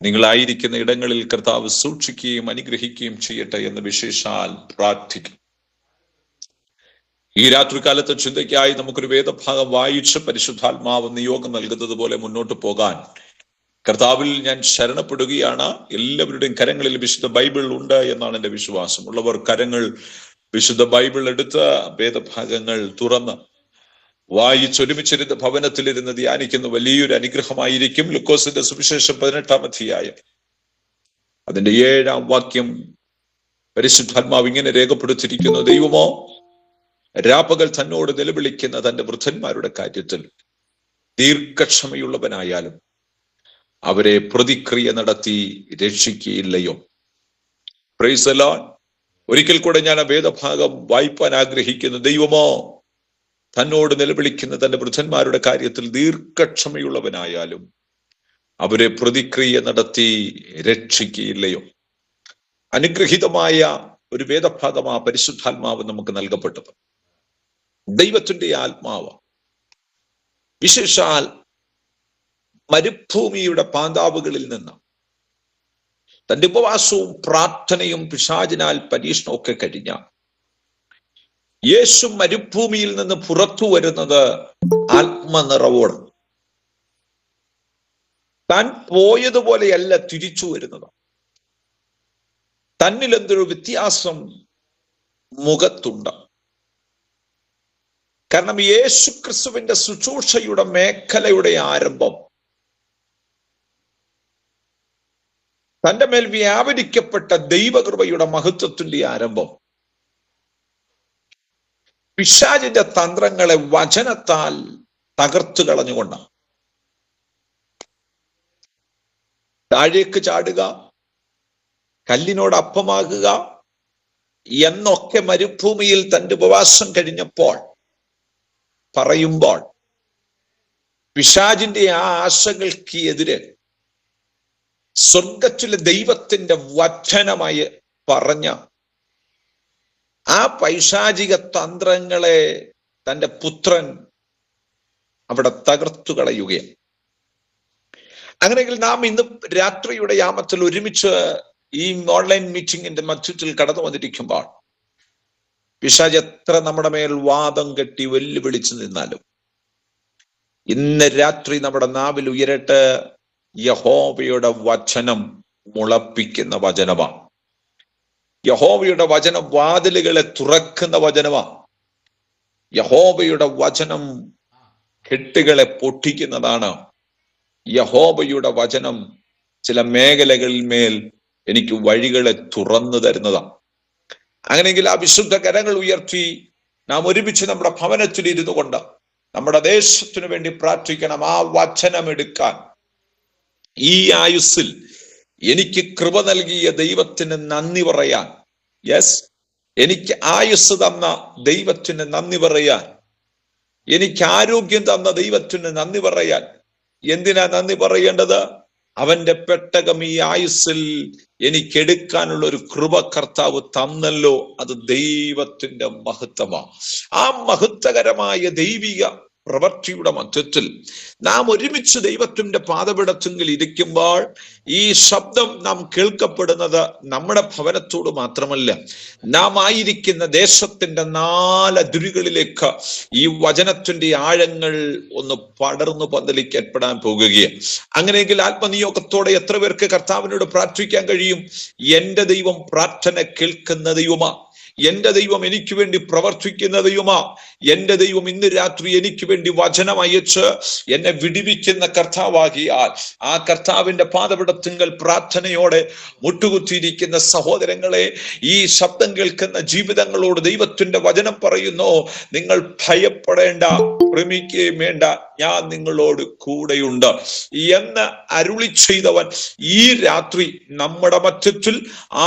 നിങ്ങളായിരിക്കുന്ന ഇടങ്ങളിൽ കർത്താവ് സൂക്ഷിക്കുകയും അനുഗ്രഹിക്കുകയും ചെയ്യട്ടെ എന്ന് വിശേഷാൽ പ്രാർത്ഥിക്കും. ഈ രാത്രികാലത്തെ ചിന്തയ്ക്കായി നമുക്കൊരു വേദഭാഗം വായിച്ച് പരിശുദ്ധാത്മാവ് നിയോഗം നൽകുന്നത് പോലെ മുന്നോട്ട് പോകാൻ കർത്താവിൽ ഞാൻ ശരണപ്പെടുകയാണ്. എല്ലാവരുടെയും കരങ്ങളിൽ വിശുദ്ധ ബൈബിൾ ഉണ്ട് എന്നാണ് എൻ്റെ വിശ്വാസം. ഉള്ളവർ കരങ്ങൾ വിശുദ്ധ ബൈബിൾ എടുത്ത് വേദഭാഗങ്ങൾ തുറന്ന് വായിച്ചൊരുമിച്ചിരുന്ന് ഭവനത്തിലിരുന്ന് ധ്യാനിക്കുന്ന വലിയൊരു അനുഗ്രഹമായിരിക്കും. ലൂക്കോസിന്റെ സുവിശേഷം 18-ാം അധ്യായം അതിന്റെ 7-ാം വാക്യം പരിശുദ്ധാത്മാവ് ഇങ്ങനെ രേഖപ്പെടുത്തിയിരിക്കുന്നു: ദൈവമോ രാപ്പകൽ തന്നോട് നിലവിളിക്കുന്ന തന്റെ വൃദ്ധന്മാരുടെ കാര്യത്തിൽ ദീർഘക്ഷമയുള്ളവനായാലും അവരെ പ്രതിക്രിയ നടത്തി രക്ഷിക്കുകയില്ലയോ? Praise the Lord. ഒരിക്കൽ കൂടെ ഞാൻ ആ വേദഭാഗം വായിപ്പാൻ ആഗ്രഹിക്കുന്നു. ദൈവമോ തന്നോട് നിലവിളിക്കുന്ന തന്റെ വൃദ്ധന്മാരുടെ കാര്യത്തിൽ ദീർഘക്ഷമയുള്ളവനായാലും അവരെ പ്രതിക്രിയ നടത്തി രക്ഷിക്കുകയില്ലയോ? അനുഗ്രഹീതമായ ഒരു വേദഭാഗമാ പരിശുദ്ധാത്മാവ് നമുക്ക് നൽകപ്പെട്ടത്. ദൈവത്തിന്റെ ആത്മാവ് വിശേഷാൽ മരുഭൂമിയുടെ പാന്താവുകളിൽ നിന്ന് തന്റെ ഉപവാസവും പ്രാർത്ഥനയും പിശാചിനാൽ പരീക്ഷണവും ഒക്കെ കഴിഞ്ഞ യേശു മരുഭൂമിയിൽ നിന്ന് പുറത്തു വരുന്നത് ആത്മനിറവോട്. താൻ പോയതുപോലെയല്ല തിരിച്ചു വരുന്നത്. തന്നിൽ എന്തൊരു വ്യത്യാസം മുഖത്തുണ്ട്. കാരണം യേശു ക്രിസ്തുവിന്റെ ശുശ്രൂഷയുടെ മേഖലയുടെ ആരംഭം, തന്റെ മേൽ വ്യാപരിക്കപ്പെട്ട ദൈവകൃപയുടെ മഹത്വത്തിന്റെ ആരംഭം പിശാചിന്റെ തന്ത്രങ്ങളെ വചനത്താൽ തകർത്തു കളഞ്ഞുകൊണ്ടാണ്. താഴേക്ക് ചാടുക, കല്ലിനോട് അപ്പമാകുക എന്നൊക്കെ മരുഭൂമിയിൽ തന്റെ ഉപവാസം കഴിഞ്ഞപ്പോൾ പറയുമ്പോൾ പിശാചിന്റെ ആ ആശകൾക്ക് എതിരെ സ്വർഗത്തിലെ ദൈവത്തിന്റെ വചനമായി പറഞ്ഞ ആ പൈശാചിക തന്ത്രങ്ങളെ തന്റെ പുത്രൻ അവിടെ തകർത്തു കളയുകയാണ്. അങ്ങനെയെങ്കിൽ നാം ഇന്ന് രാത്രിയുടെ യാമത്തിൽ ഒരുമിച്ച് ഈ ഓൺലൈൻ മീറ്റിംഗിന്റെ മധ്യത്തിൽ കടന്നു വന്നിരിക്കുമ്പോൾ പിശാച് എത്ര നമ്മുടെ മേൽ വാദം കെട്ടി വെല്ലുവിളിച്ചു നിന്നാലും ഇന്ന് രാത്രി നമ്മുടെ നാവിൽ ഉയരട്ടെ യഹോവയുടെ വചനം മുളപ്പിക്കുന്ന വചനമാണ്. യഹോവയുടെ വചനം വാതിലുകളെ തുറക്കുന്ന വചനമാണ്. യഹോവയുടെ വചനം കെട്ടുകളെ പൊട്ടിക്കുന്നതാണ്. യഹോവയുടെ വചനം ചില മേഖലകളിൽ മേൽ എനിക്ക് വഴികളെ തുറന്നു തരുന്നതാണ്. അങ്ങനെയെങ്കിൽ ആ വിശുദ്ധ കരങ്ങൾ ഉയർത്തി നാം ഒരുമിച്ച് നമ്മുടെ ഭവനത്തിൽ ഇരുന്നു കൊണ്ട് നമ്മുടെ ദേശത്തിനു വേണ്ടി പ്രാർത്ഥിക്കണം. ആ വചനം എടുക്കാൻ ഈ ആയുസ്സിൽ എനിക്ക് കൃപ നൽകിയ ദൈവത്തിന് നന്ദി പറയാൻ, യെസ്, എനിക്ക് ആയുസ് തന്ന ദൈവത്തിന് നന്ദി പറയാൻ, എനിക്ക് ആരോഗ്യം തന്ന ദൈവത്തിന് നന്ദി പറയാൻ. എന്തിനാ നന്ദി പറയേണ്ടത്? അവന്റെ പെട്ടകം ഈ ആയുസ്സിൽ എനിക്കെടുക്കാനുള്ള ഒരു കൃപ കർത്താവ് തന്നല്ലോ. അത് ദൈവത്തിന്റെ മഹത്വമാണ്. ആ മഹത്വകരമായ ദൈവിക പ്രവൃത്തിയുടെ മധ്യത്തിൽ നാം ഒരുമിച്ച് ദൈവത്തിന്റെ പാദപീഠത്തിൽ ഇരിക്കുമ്പോൾ ഈ ശബ്ദം നാം കേൾക്കപ്പെടുന്നത് നമ്മുടെ ഭവനത്തോട് മാത്രമല്ല, നാം ആയിരിക്കുന്ന ദേശത്തിന്റെ 4 അതിരുകളിലേക്ക് ഈ വചനത്തിന്റെ ആഴങ്ങൾ ഒന്ന് പടർന്നു പന്തലിക്കപ്പെടാൻ പോകുകയാണ്. അങ്ങനെയെങ്കിൽ ആത്മനിയോഗത്തോടെ എത്ര പേർക്ക് കർത്താവിനോട് പ്രാർത്ഥിക്കാൻ കഴിയും? എന്റെ ദൈവം പ്രാർത്ഥന കേൾക്കുന്ന ദൈവമാ. എന്റെ ദൈവം എനിക്ക് വേണ്ടി പ്രവർത്തിക്കുന്ന ദൈവമാ. എന്റെ ദൈവം ഇന്ന് രാത്രി എനിക്ക് വേണ്ടി വചനം അയച്ച് എന്നെ വിടിവിക്കുന്ന കർത്താവാകിയാൽ ആ കർത്താവിന്റെ പാദപീഠത്തിങ്കൽ പ്രാർത്ഥനയോടെ മുട്ടുകുത്തിയിരിക്കുന്ന സഹോദരങ്ങളെ, ഈ ശബ്ദം കേൾക്കുന്ന ജീവിതങ്ങളോട് ദൈവത്തിന്റെ വചനം പറയുന്നു, നിങ്ങൾ ഭയപ്പെടേണ്ട, ഭ്രമിക്കുകയും വേണ്ട, ഞാൻ നിങ്ങളോട് കൂടെയുണ്ട് എന്ന് അരുളി ചെയ്തവൻ ഈ രാത്രി നമ്മുടെ മധ്യത്തിൽ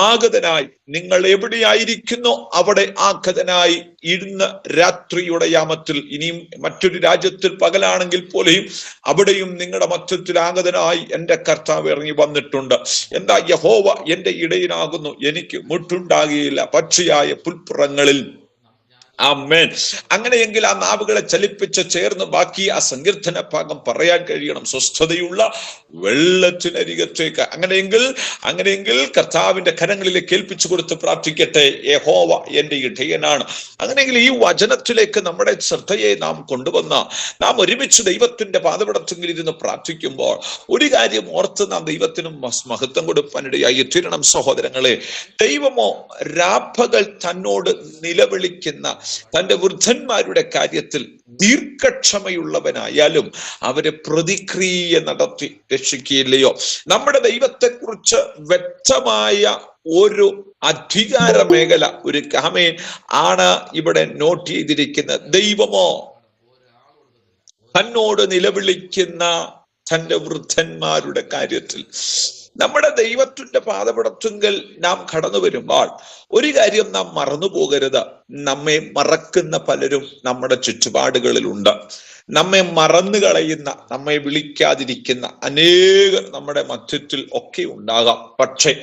ആഗതനായി, നിങ്ങൾ എവിടെയായിരിക്കുന്നു അവിടെ ആഗതനായി ഇന്ന് രാത്രിയുടെ യാമത്തിൽ, ഇനിയും മറ്റൊരു രാജ്യത്തിൽ പകലാണെങ്കിൽ പോലെയും അവിടെയും നിങ്ങളുടെ മധ്യത്തിൽ ആഗതനായി എന്റെ കർത്താവ് ഇറങ്ങി വന്നിട്ടുണ്ട്. എന്താ? യഹോവ എന്റെ ഇടയനാകുന്നു, എനിക്ക് മുട്ടുണ്ടാകുകയില്ല. പച്ചയായ പുൽപ്പുറങ്ങളിൽ ആമേൻ. അങ്ങനെയെങ്കിൽ ആ നാവുകളെ ചലിപ്പിച്ച് ചേർന്ന് ബാക്കി ആ സങ്കീർത്തന ഭാഗം പറയാൻ കഴിയണം. സ്വസ്ഥതയുള്ള വെള്ളത്തിനരികത്തേക്ക്. അങ്ങനെയെങ്കിൽ കർത്താവിന്റെ കരങ്ങളിലേക്ക് ഏൽപ്പിച്ചു കൊടുത്ത് പ്രാർത്ഥിക്കട്ടെ. യഹോവ എന്റെ ഇടയനാണ്. അങ്ങനെയെങ്കിൽ ഈ വചനത്തിലേക്ക് നമ്മുടെ ശ്രദ്ധയെ നാം കൊണ്ടുവന്ന നാം ഒരുമിച്ച് ദൈവത്തിന്റെ പാദപീഠത്തിൽ ഇരുന്ന് പ്രാർത്ഥിക്കുമ്പോൾ ഒരു കാര്യം ഓർത്ത് നാം ദൈവത്തിനും മഹത്വം കൊടുക്കാനിടയായി തീരണം. സഹോദരങ്ങളെ, ദൈവമോ രാപ്പകൽ തന്നോട് നിലവിളിക്കുന്ന തന്റെ വൃദ്ധന്മാരുടെ കാര്യത്തിൽ ദീർഘക്ഷമയുള്ളവനായാലും അവരെ പ്രതിക്രിയ നടത്തി രക്ഷിക്കുകയില്ലയോ? നമ്മുടെ ദൈവത്തെക്കുറിച്ച് വ്യക്തമായ ഒരു അധികാര മേഖല, ഒരു കാമേൻ ആണ് ഇവിടെ നോട്ട് ചെയ്തിരിക്കുന്നത്. ദൈവമോ തന്നോട് നിലവിളിക്കുന്ന തന്റെ വൃദ്ധന്മാരുടെ കാര്യത്തിൽ. നമ്മുടെ ദൈവത്തിന്റെ പാദപീഠത്തിങ്കൽ നാം കടന്നു വരുമ്പോൾ ഒരു കാര്യം നാം മറന്നു പോകരുത്. നമ്മെ മറക്കുന്ന പലരും നമ്മുടെ ചുറ്റുപാടുകളിലുണ്ട്. നമ്മെ മറന്നു കളയുന്ന, നമ്മെ വിളിക്കാതിരിക്കുന്ന അനേകർ നമ്മുടെ മധ്യത്തിൽ ഒക്കെ ഉണ്ടാകാം. പക്ഷെ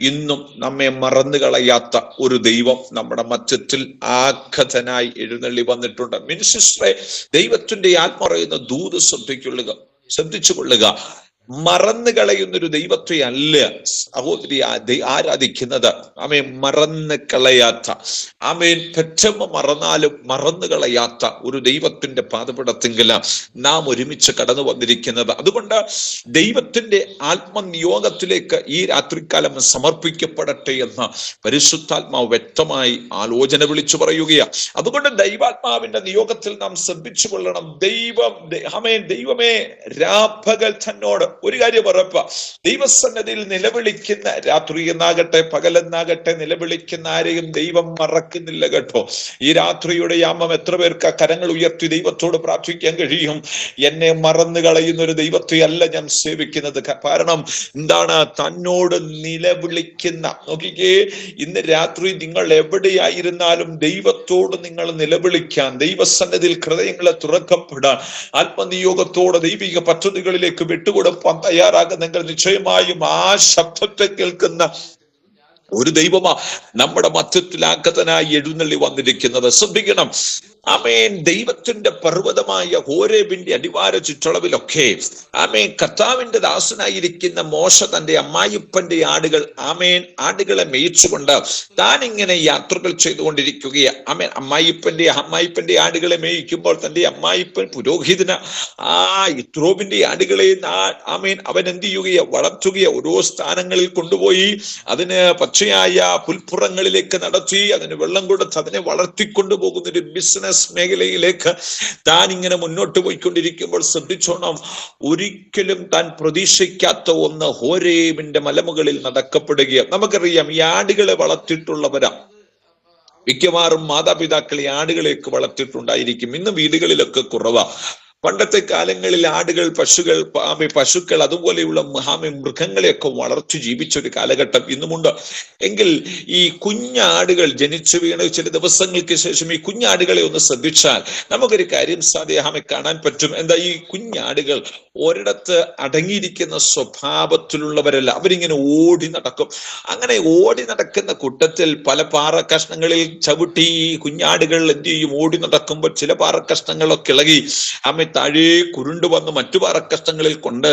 ഇന്നും നമ്മെ മറന്നു കളയാത്ത ഒരു ദൈവം നമ്മുടെ മധ്യത്തിൽ ആഗതനായി എഴുന്നള്ളി വന്നിട്ടുണ്ട്. മിനിസ്റ്ററെ, ദൈവത്തിന്റെ ആത്മ പറയുന്ന ദൂത് ശ്രദ്ധിച്ചു കൊള്ളുക. മറന്നു കളയുന്നൊരു ദൈവത്തെ അല്ല സഹോദരി ആരാധിക്കുന്നത്. ആമേൻ. മറന്നു കളയാത്ത, ആമേൻ, പെറ്റമ്മ മറന്നാലും മറന്നു കളയാത്ത ഒരു ദൈവത്തിന്റെ പാദപീഠത്തിങ്കൽ നാം ഒരുമിച്ച് കടന്നു വന്നിരിക്കുന്നത്. അതുകൊണ്ട് ദൈവത്തിന്റെ ആത്മനിയോഗത്തിലേക്ക് ഈ രാത്രികാലം സമർപ്പിക്കപ്പെടട്ടെ എന്ന് പരിശുദ്ധാത്മാവ് വ്യക്തമായി ആലോചന വിളിച്ചു പറയുകയാണ്. അതുകൊണ്ട് ദൈവാത്മാവിന്റെ നിയോഗത്തിൽ നാം ശ്രദ്ധിച്ചു കൊള്ളണം. ദൈവമേ രാപ്പകൽ തന്നോട് ഒരു കാര്യം ഉറപ്പ, ദൈവസന്നിധിയിൽ നിലവിളിക്കുന്ന, രാത്രി എന്നാകട്ടെ പകലെന്നാകട്ടെ നിലവിളിക്കുന്ന ആരെയും ദൈവം മറക്കുന്നില്ല കേട്ടോ. ഈ രാത്രിയുടെ യാമം എത്ര പേർക്ക് കരങ്ങൾ ഉയർത്തി ദൈവത്തോട് പ്രാർത്ഥിക്കാൻ കഴിയും? എന്നെ മറന്നു കളയുന്ന ഒരു ദൈവത്തെ അല്ല ഞാൻ സേവിക്കുന്നത്. കാരണം എന്താണ്? തന്നോട് നിലവിളിക്കുന്ന. നോക്കിക്കേ, ഇന്ന് രാത്രി നിങ്ങൾ എവിടെയായിരുന്നാലും ദൈവത്തോട് നിങ്ങൾ നിലവിളിക്കാൻ, ദൈവസന്നിധിയിൽ ഹൃദയങ്ങളെ തുറക്കപ്പെടാൻ, ആത്മനിയോഗത്തോടെ ദൈവിക പദ്ധതികളിലേക്ക് വിട്ടുകൊടുപ്പാൻ തയ്യാറാകുന്നെങ്കിൽ നിശ്ചയമായും ആ ശബ്ദത്തെ കേൾക്കുന്ന ഒരു ദൈവമാ നമ്മുടെ മധ്യത്തിൽ ആഗതനായി എഴുന്നള്ളി വന്നിരിക്കുന്നത്. ശ്രദ്ധിക്കണം. ആമേൻ. ദൈവത്തിന്റെ പർവ്വതമായ ഹോരേബിന്റെ അടിവാര ചുറ്റളവിലൊക്കെ ആമേൻ കർത്താവിന്റെ ദാസനായിരിക്കുന്ന മോശ തന്റെ അമ്മായിപ്പന്റെ ആടുകളെ മേയിച്ചുകൊണ്ട് താൻ ഇങ്ങനെ യാത്രകൾ ചെയ്തുകൊണ്ടിരിക്കുകയാണ്. അമ്മായിപ്പന്റെ ആടുകളെ മേയിക്കുമ്പോൾ തന്റെ അമ്മായിപ്പൻ പുരോഹിതന യിത്രോബിന്റെ ആടുകളെ അവൻ എന്ത് ചെയ്യുകയോ വളർത്തുകയോ ഓരോ സ്ഥാനങ്ങളിൽ കൊണ്ടുപോയി അതിന് പച്ചയായ പുൽപ്പുറങ്ങളിലേക്ക് നടത്തി അതിന് വെള്ളം കൊടുത്ത് അതിനെ വളർത്തിക്കൊണ്ടുപോകുന്ന ഒരു ബിസിനസ് മേഖലയിലേക്ക് താൻ ഇങ്ങനെ മുന്നോട്ട് പോയിക്കൊണ്ടിരിക്കുമ്പോൾ ശ്രദ്ധിച്ചോണം, ഒരിക്കലും താൻ പ്രതീക്ഷിക്കാത്ത ഒന്ന് ഹോരേബിന്റെ മലമുകളിൽ നടക്കപ്പെടുകയാണ്. നമുക്കറിയാം, ഈ ആടുകളെ വളർത്തിയിട്ടുള്ളവരാ മിക്കവാറും മാതാപിതാക്കൾ ഈ ആടുകളെയൊക്കെ വളർത്തിയിട്ടുണ്ടായിരിക്കും. ഇന്ന് വീടുകളിലൊക്കെ കുറവാ. പണ്ടത്തെ കാലങ്ങളിൽ ആടുകൾ, പശുക്കൾ അതുപോലെയുള്ള മൃഗങ്ങളെയൊക്കെ വളർത്തി ജീവിച്ചൊരു കാലഘട്ടം ഇന്നുമുണ്ട്. എങ്കിൽ ഈ കുഞ്ഞാടുകൾ ജനിച്ചു വീണ് ചില ദിവസങ്ങൾക്ക് ശേഷം ഈ കുഞ്ഞാടുകളെ ഒന്ന് ശ്രദ്ധിച്ചാൽ നമുക്കൊരു കാര്യം കാണാൻ പറ്റും. എന്താ? ഈ കുഞ്ഞാടുകൾ ഒരിടത്ത് അടങ്ങിയിരിക്കുന്ന സ്വഭാവത്തിലുള്ളവരല്ല. അവരിങ്ങനെ ഓടി നടക്കും. അങ്ങനെ ഓടി നടക്കുന്ന കൂട്ടത്തിൽ പല പാറക്കഷ്ണങ്ങളിൽ ചവിട്ടി ഈ കുഞ്ഞാടുകൾ എന്ത് ചെയ്യും? ഓടി നടക്കുമ്പോൾ ചില പാറക്കഷ്ണങ്ങളൊക്കെ ഇളകി താഴെ കുരുണ്ടു വന്ന് മറ്റു പാറക്കഷ്ണങ്ങളിൽ കൊണ്ട്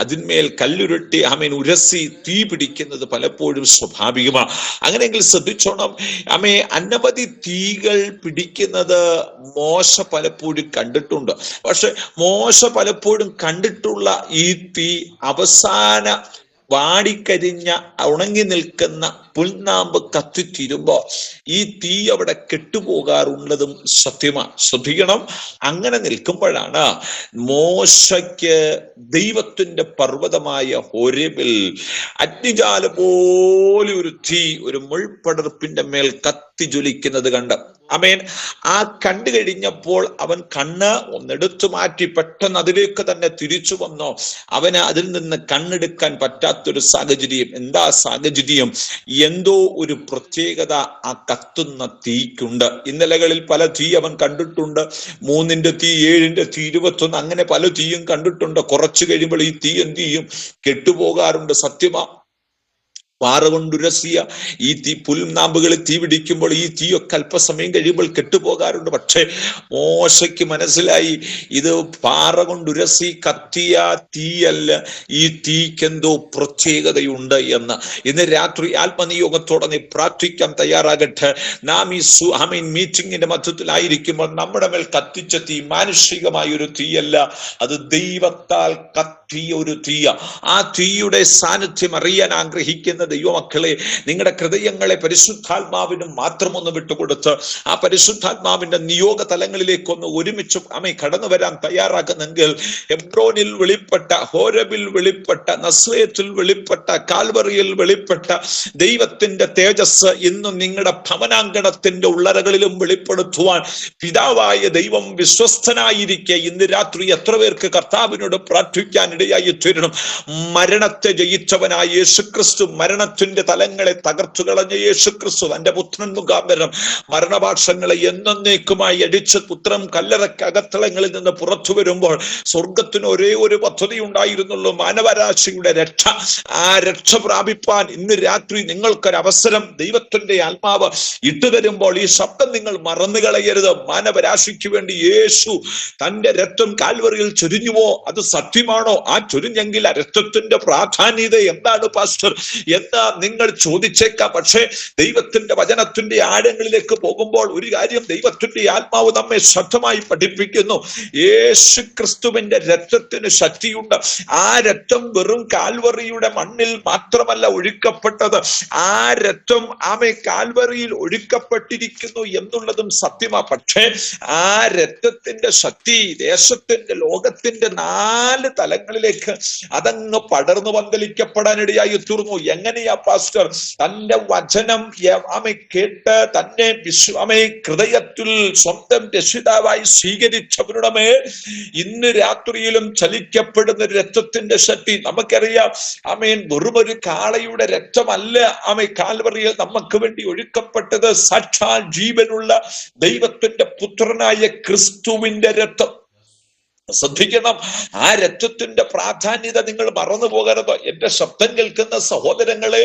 അതിന്മേൽ കല്ലുരുട്ടി ഉരസി തീ പിടിക്കുന്നത് പലപ്പോഴും സ്വാഭാവികമാണ്. അങ്ങനെയെങ്കിൽ ശ്രദ്ധിച്ചോണം, അനവധി തീകൾ പിടിക്കുന്നത് മോശ പലപ്പോഴും കണ്ടിട്ടുണ്ട്. പക്ഷെ മോശ പലപ്പോഴും കണ്ടിട്ടുള്ള ഈ തീ അവസാന വാടിക്കരിഞ്ഞ ഉണങ്ങി നിൽക്കുന്ന പുൽനാമ്പ് കത്തിത്തീരുമ്പോ ഈ തീ അവിടെ കെട്ടുപോകാറുള്ളതും സത്യമാണ്. ശ്രദ്ധിക്കണം. അങ്ങനെ നിൽക്കുമ്പോഴാണ് മോശയ്ക്ക് ദൈവത്തിന്റെ പർവ്വതമായ ഹോരേബിൽ അഗ്നിജാല പോലെ ഒരു തീ ഒരു മുൾപടർപ്പിന്റെ മേൽ കത്തി ജ്വലിക്കുന്നത് കണ്ട് ആ കണ്ടു കഴിഞ്ഞപ്പോൾ അവൻ കണ്ണ് ഒന്നെടുത്തു മാറ്റി പെട്ടെന്ന് അതിലേക്ക് തന്നെ തിരിച്ചു വന്നോ. അവന് അതിൽ നിന്ന് കണ്ണെടുക്കാൻ പറ്റാത്തൊരു സാഹചര്യം. എന്താ സാഹചര്യം? എന്തോ ഒരു പ്രത്യേകത ആ കത്തുന്ന തീക്കുണ്ട്. ഇന്നലകളിൽ പല തീ അവൻ കണ്ടിട്ടുണ്ട്. 3-ന്റെ തീ, 7-ന്റെ തീ, 21, അങ്ങനെ പല തീയും കണ്ടിട്ടുണ്ട്. കുറച്ചു കഴിയുമ്പോൾ ഈ തീ എന്ത് ചെയ്യും? കെട്ടുപോകാറുണ്ട്. സത്യമാ. പാറ കൊണ്ടുരസിയ ഈ തീ പുൽനാമ്പുകളിൽ തീ പിടിക്കുമ്പോൾ ഈ തീയൊക്കെ അല്പസമയം കഴിയുമ്പോൾ കെട്ടുപോകാറുണ്ട്. പക്ഷെ മോശയ്ക്ക് മനസ്സിലായി ഇത് പാറ കൊണ്ടുരസി കത്തിയ തീയല്ല, ഈ തീക്കെന്തോ പ്രത്യേകതയുണ്ട് എന്ന്. ഇന്ന് രാത്രി ആത്മനിയോഗത്തോടെ നീ പ്രാർത്ഥിക്കാൻ തയ്യാറാകട്ടെ. നാം ഈ മീറ്റിംഗിന്റെ മധ്യത്തിലായിരിക്കുമ്പോൾ നമ്മുടെ മേൽ കത്തിച്ച തീ മാനുഷികമായ ഒരു തീയല്ല, അത് ദൈവത്താൽ കത്തിയ ഒരു തീയ. ആ തീയുടെ സാന്നിധ്യം അറിയാൻ ആഗ്രഹിക്കുന്ന ദൈവമക്കളെ, നിങ്ങളുടെ ഹൃദയങ്ങളെ പരിശുദ്ധാത്മാവിന് മാത്രം ഒന്ന് വിട്ടുകൊടുത്ത് ആ പരിശുദ്ധാത്മാവിന്റെ നിയോഗ തലങ്ങളിലേക്കൊന്ന് ഒരുമിച്ച് കടന്നു വരാൻ തയ്യാറാക്കുന്നെങ്കിൽ, ഹെബ്രോനിൽ വെളിപ്പെട്ട, ഹോരബിൽ വെളിപ്പെട്ട, നസ്രയത്തിൽ വെളിപ്പെട്ട, കാൽവറിയിൽ വെളിപ്പെട്ട ദൈവത്തിന്റെ തേജസ് ഇന്ന് നിങ്ങളുടെ ഭവനാങ്കണത്തിന്റെ ഉള്ളറകളിലും വെളിപ്പെടുത്തുവാൻ പിതാവായ ദൈവം വിശ്വസ്തനായിരിക്കെ ഇന്ന് രാത്രി എത്ര പേർക്ക് കർത്താവിനോട് പ്രാർത്ഥിക്കാൻ ഇടയായി തീരണം. മരണത്തെ ജയിച്ചവനായ യേശുക്രിസ്തു, മരണത്തിന്റെ തലങ്ങളെ തകർത്തു കളഞ്ഞ യേശുക്രിസ്തു തന്റെ പുത്രൻ മുഖാന്തരം മരണഭാഷങ്ങളെ എന്നേക്കുമായി അടിച്ച് പുത്രൻ കല്ലറക്കകത്തളങ്ങളിൽ നിന്ന് പുറത്തു വരുമ്പോൾ സ്വർഗത്തിന് ഒരേ ഒരു പദ്ധതി ഉണ്ടായിരുന്നുള്ളൂ, മാനവരാശിയുടെ രക്ഷ. ആ രക്ഷ പ്രാപിപ്പാൻ ഇന്ന് രാത്രി നിങ്ങൾക്കൊരവസരം ദൈവത്തിന്റെ ആത്മാവ് ഇട്ടുതരുമ്പോൾ ഈ ശബ്ദം നിങ്ങൾ മറന്നു കളയരുത്. മാനവരാശിക്ക് വേണ്ടി യേശു തന്റെ രക്തം കാൽവറിയിൽ ചൊരിഞ്ഞുവോ? അത് സത്യമാണോ? ആ ചൊരിഞ്ഞെങ്കിൽ ആ രക്തത്തിന്റെ പ്രാധാന്യത എന്താണ് പാസ്റ്റർ എന്ന് നിങ്ങൾ ചോദിച്ചേക്കാം. പക്ഷേ ദൈവത്തിന്റെ വചനത്തിന്റെ ആഴങ്ങളിലേക്ക് പോകുമ്പോൾ ഒരു കാര്യം ദൈവത്തിന്റെ ആത്മാവ് നമ്മെ ശക്തമായി പഠിപ്പിക്കുന്നു. യേശു ക്രിസ്തുവിന്റെ രക്തത്തിന് ശക്തിയുണ്ട്. ആ രക്തം വെറും കാൽവറിയുടെ മണ്ണിൽ മാത്രമല്ല ഒഴുക്കപ്പെട്ടത്, ആ രക്തം കാൽവറിയിൽ ഒഴുക്കപ്പെട്ടിരിക്കുന്നു എന്നുള്ളതും സത്യമാണ്. പക്ഷേ ആ രക്തത്തിന്റെ ശക്തി ദേശത്തിന്റെ, ലോകത്തിന്റെ 4 തലങ്ങളിലേക്ക് അതങ്ങ് പടർന്നു പന്തലിക്കപ്പെടാനിടയായി തീർന്നു. എങ്ങനെയാ പാസ്റ്റർ? തന്റെ വചനം കേട്ട് തന്നെ ഹൃദയത്തിൽ സ്വന്തം രക്ഷിതാവായി സ്വീകരിച്ചവരുടെ മേൽ ഇന്ന് രാത്രിയിലും ചലിക്കപ്പെടുന്ന രക്തത്തിന്റെ ശക്തി നമുക്കറിയാം. വെറുമൊരു കാളയുടെ രക്തമല്ല കാൽവറിയിൽ നമുക്ക് വേണ്ടി ഒഴുക്കപ്പെട്ടത്, സാക്ഷാൽ ജീവനുള്ള ദൈവത്തിന്റെ പുത്രനായ ക്രിസ്തുവിന്റെ രക്തം. ശ്രദ്ധിക്കണം, ആ രക്തത്തിന്റെ പ്രാധാന്യത നിങ്ങൾ മറന്നു പോകരുത്. എന്റെ ശബ്ദം കേൾക്കുന്ന സഹോദരങ്ങളെ,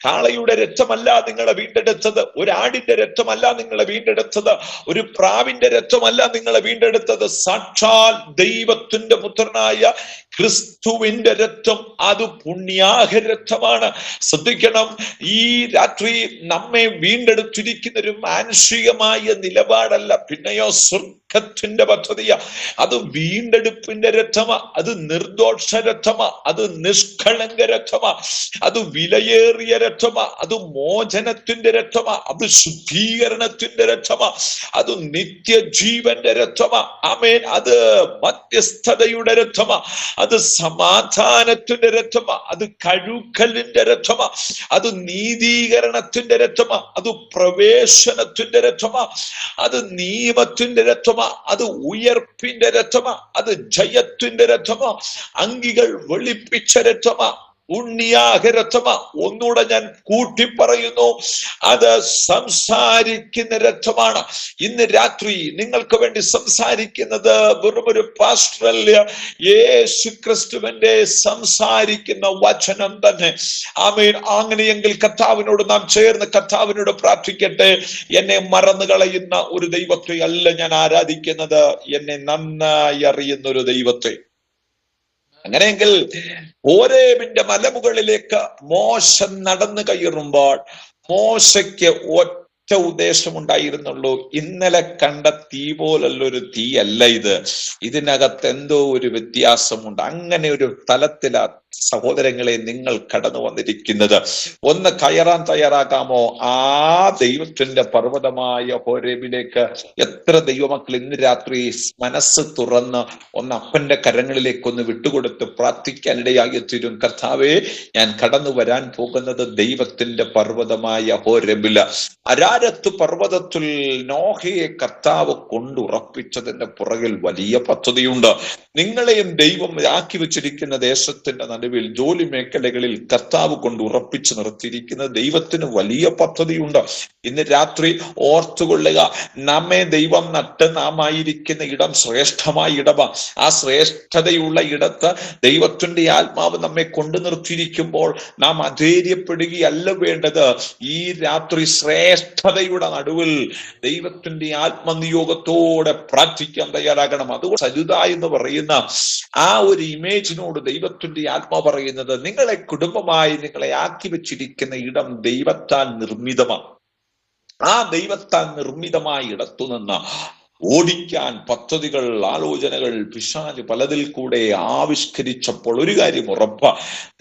കാളയുടെ രക്തമല്ല നിങ്ങളെ വീണ്ടെടുത്തത്, ഒരാടിന്റെ രക്തമല്ല നിങ്ങളെ വീണ്ടെടുത്തത്, ഒരു പ്രാവിന്റെ രക്തമല്ല നിങ്ങളെ വീണ്ടെടുത്തത്, സാക്ഷാൽ ദൈവത്തിന്റെ പുത്രനായ ക്രിസ്തുവിന്റെ രക്തം. അത് പുണ്യാഹ രക്തമാണ്. ശ്രദ്ധിക്കണം, ഈ രാത്രി നമ്മെ വീണ്ടെടുത്തിരിക്കുന്ന ഒരു മാനുഷികമായ നിലപാടല്ല, പിന്നെയോ സ്വർഗത്തിന്റെ പദ്ധതിയാ. അത് വീണ്ടെടുപ്പിന്റെ രക്തമാ, അത് നിർദോഷ രക്തമാ, അത് നിഷ്കളങ്ക രക്തമാ, അത് വിലയേറിയ രക്തമാ, അത് മോചനത്തിന്റെ രക്തമാ, അത് ശുദ്ധീകരണത്തിന്റെ രക്തമാ, അത് നിത്യജീവന്റെ രക്തമാ. ആമേൻ. അത് മധ്യസ്ഥതയുടെ രക്തമാ, അത് സമാധാനത്തിന്റെ രക്തമാ, അത് കഴുകലിന്റെ രക്തമാ, അത് നീതീകരണത്തിന്റെ രക്തമാ, അത് പ്രവേശനത്തിന്റെ രക്തമാ, അത് നിയമത്തിന്റെ രക്തമാ, അത് ഉയർപ്പിന്റെ രക്തമാ, അത് ജയത്തിന്റെ രക്തമാ, അങ്കികൾ വെളുപ്പിച്ച രക്തമാ, പുണ്യാഹ രക്തമാ. ഒന്നുകൂടെ ഞാൻ കൂട്ടി പറയുന്നു, അത് സംസാരിക്കുന്ന രക്തമാണ്. ഇന്ന് രാത്രി നിങ്ങൾക്ക് വേണ്ടി സംസാരിക്കുന്നത് വെറുമൊരു പാസ്റ്ററല്ല, യേശു ക്രിസ്തുവിന്റെ സംസാരിക്കുന്ന വചനം തന്നെ. ആമേൻ. അങ്ങനെയെങ്കിൽ കർത്താവിനോട് നാം ചേർന്ന് കർത്താവിനോട് പ്രാർത്ഥിക്കട്ടെ. എന്നെ മറന്നു കളയുന്ന ഒരു ദൈവത്തെ അല്ല ഞാൻ ആരാധിക്കുന്നത്, എന്നെ നന്നായി അറിയുന്ന ഒരു ദൈവത്തെ. അങ്ങനെയെങ്കിൽ ഹോരേബിന്റെ മലമുകളിലേക്ക് മോശ നടന്നു കയറുമ്പോൾ മോശയ്ക്ക് ഒറ്റ ഉദ്ദേശമുണ്ടായിരുന്നുള്ളൂ. ഇന്നലെ കണ്ട തീ പോലുള്ളൊരു തീയല്ല ഇത്, ഇതിനകത്ത് എന്തോ ഒരു വ്യത്യാസമുണ്ട്. അങ്ങനെ ഒരു തലത്തിലാ സഹോദരങ്ങളെ നിങ്ങൾ കടന്നു വന്നിരിക്കുന്നത്. ഒന്ന് കയറാൻ തയ്യാറാക്കാമോ? ആ ദൈവത്തിന്റെ പർവ്വതമായ ഹോരേബിലേക്ക് എത്ര ദൈവമക്കൾ ഇന്ന് രാത്രി മനസ്സ് തുറന്ന് ഒന്ന് അപ്പന്റെ കരങ്ങളിലേക്കൊന്ന് വിട്ടുകൊടുത്ത് പ്രാർത്ഥിക്കാനിടയായി തീരും. കർത്താവേ, ഞാൻ കടന്നു വരാൻ പോകുന്നത് ദൈവത്തിന്റെ പർവ്വതമായ ഹോരേബില്. അരാരത്ത് പർവ്വതത്തിൽ നോഹയെ കർത്താവ് കൊണ്ടുറപ്പിച്ചതിന്റെ പുറകിൽ വലിയ പദ്ധതിയുണ്ട്. നിങ്ങളെയും ദൈവം ആക്കി വെച്ചിരിക്കുന്ന ദേശത്തിന്റെ നടുവിൽ ജോലി മേഖലകളിൽ കർത്താവ് കൊണ്ട് ഉറപ്പിച്ചു നിർത്തിയിരിക്കുന്ന ദൈവത്തിന് വലിയ പദ്ധതിയുണ്ട്. ഇന്ന് രാത്രി ഓർത്തുകൊള്ളുക, നമ്മെ ദൈവം നട്ട് നാം ആയിരിക്കുന്ന ഇടം ശ്രേഷ്ഠമായ ഇടമാണ്. ആ ശ്രേഷ്ഠതയുള്ള ഇടത്ത് ദൈവത്തിന്റെ ആത്മാവ് നമ്മെ കൊണ്ടു നിർത്തിയിരിക്കുമ്പോൾ നാം അധൈര്യപ്പെടുകയല്ല വേണ്ടത്. ഈ രാത്രി ശ്രേഷ്ഠതയുടെ നടുവിൽ ദൈവത്തിന്റെ ആത്മനിയോഗത്തോടെ പ്രാർത്ഥിക്കാൻ തയ്യാറാകണം. അതുകൊണ്ട് സരിത എന്ന് പറയുന്ന ആ ഒരു ഇമേജിനോട് ദൈവത്തിന്റെ ആത്മാവ് പറയുന്നത്, നിങ്ങളെ കുടുംബമായി നിങ്ങളെ ആക്കി വെച്ചിരിക്കുന്ന ഇടം ദൈവത്താൽ നിർമ്മിതമാണ്. ആ ദൈവത്താൽ നിർമ്മിതമായ ഇടത്തുനിന്ന് ഓടിക്കാൻ പദ്ധതികൾ, ആലോചനകൾ പിശാച് പലതിൽ കൂടെ ആവിഷ്കരിച്ചപ്പോൾ ഒരു കാര്യം ഉറപ്പ,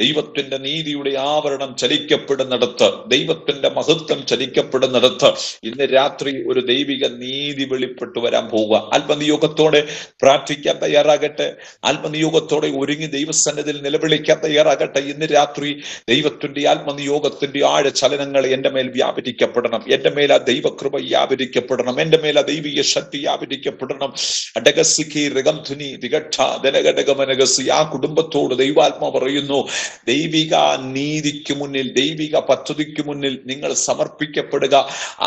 ദൈവത്തിന്റെ നീതിയുടെ ആവരണം ചലിക്കപ്പെടുന്നിടത്ത്, ദൈവത്തിന്റെ മഹത്വം ചലിക്കപ്പെടുന്നിടത്ത് ഇന്ന് രാത്രി ഒരു ദൈവിക നീതി വെളിപ്പെട്ടു വരാൻ പോവുക. ആത്മനിയോഗത്തോടെ പ്രാർത്ഥിക്കാൻ തയ്യാറാകട്ടെ, ആത്മനിയോഗത്തോടെ ഒരുങ്ങി ദൈവസന്നിധിയിൽ നിലവിളിക്കാൻ തയ്യാറാകട്ടെ. ഇന്ന് രാത്രി ദൈവത്തിന്റെ ആത്മനിയോഗത്തിന്റെ ആഴ ചലനങ്ങൾ എന്റെ മേൽ വ്യാപരിക്കപ്പെടണം. എന്റെ മേൽ ആ ദൈവകൃപ വ്യാപരിക്കപ്പെടണം. എന്റെ മേൽ ആ ദൈവിക ശക്തി വ്യാപരിക്കപ്പെടണം. ആ കുടുംബത്തോട് ദൈവാത്മാ പറയുന്നു, ദൈവിക നീതിക്ക് മുന്നിൽ, ദൈവിക പദ്ധതിക്ക് മുന്നിൽ നിങ്ങൾ സമർപ്പിക്കപ്പെടുക.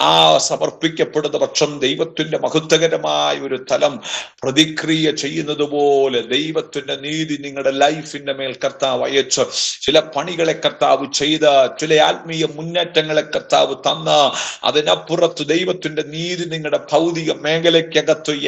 ആ സമർപ്പിക്കപ്പെടുന്ന പക്ഷം ദൈവത്തിന്റെ മഹത്വകരമായ ഒരു തലം പ്രതിക്രിയ ചെയ്യുന്നത് പോലെ ദൈവത്തിന്റെ നീതി നിങ്ങളുടെ ലൈഫിന്റെ മേൽ കർത്താവ് അയച്ച് ചില പണികളെ കർത്താവ് ചെയ്ത്, ചില ആത്മീയ മുന്നേറ്റങ്ങളെ കർത്താവ് തന്ന, അതിനപ്പുറത്ത് ദൈവത്തിന്റെ നീതി നിങ്ങളുടെ ഭൗതിക മേഖലയ്ക്കകത്ത്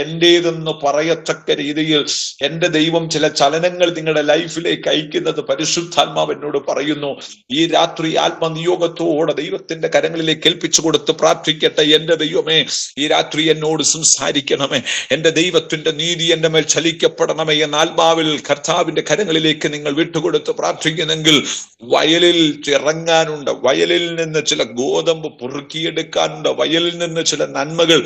എന്റേതെന്ന് പറയത്തക്ക രീതിയിൽ എന്റെ ദൈവം ചില ചലനങ്ങൾ നിങ്ങളുടെ ലൈഫിലേക്ക് അയക്കുന്നത് പരിശുദ്ധാത്മാവ് എന്നോട് പറയുന്നു. ഈ രാത്രി ആത്മനിയോഗത്തോടെ ദൈവത്തിന്റെ കരങ്ങളിലേക്ക് ഏൽപ്പിച്ചു കൊടുത്ത് പ്രാർത്ഥിക്കട്ടെ. എന്റെ ദൈവമേ, ഈ രാത്രി എന്നോട് സംസാരിക്കണമേ. എന്റെ ദൈവത്തിന്റെ നീതി എന്റെ മേൽ ചലിക്കപ്പെടണമേ എന്ന ആത്മാവിൽ കർത്താവിന്റെ കരങ്ങളിലേക്ക് നിങ്ങൾ വിട്ടുകൊടുത്ത് പ്രാർത്ഥിക്കുന്നെങ്കിൽ വയലിൽ ഇറങ്ങാനുണ്ട്, വയലിൽ നിന്ന് ചില ഗോതമ്പ് പൊറുക്കിയെടുക്കാനുണ്ട്, വയലിൽ നിന്ന് ചില നന്മകൾ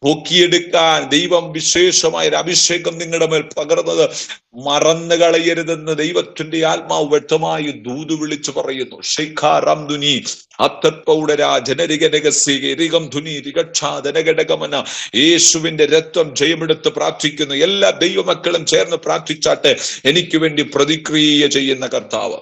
പൊക്കിയെടുക്കാൻ ദൈവം വിശേഷമായ ഒരു അഭിഷേകം നിങ്ങളുടെ മേൽ പകർന്നത് മറന്നു കളയരുതെന്ന് ദൈവത്തിന്റെ ആത്മാവ് വ്യക്തമായി ദൂത് വിളിച്ചു പറയുന്നു. യേശുവിന്റെ രക്തം ജയമെടുത്ത് പ്രാർത്ഥിക്കുന്നു. എല്ലാ ദൈവമക്കളും ചേർന്ന് പ്രാർത്ഥിച്ചാട്ടെ. എനിക്ക് വേണ്ടി പ്രതിക്രിയ ചെയ്യുന്ന കർത്താവ്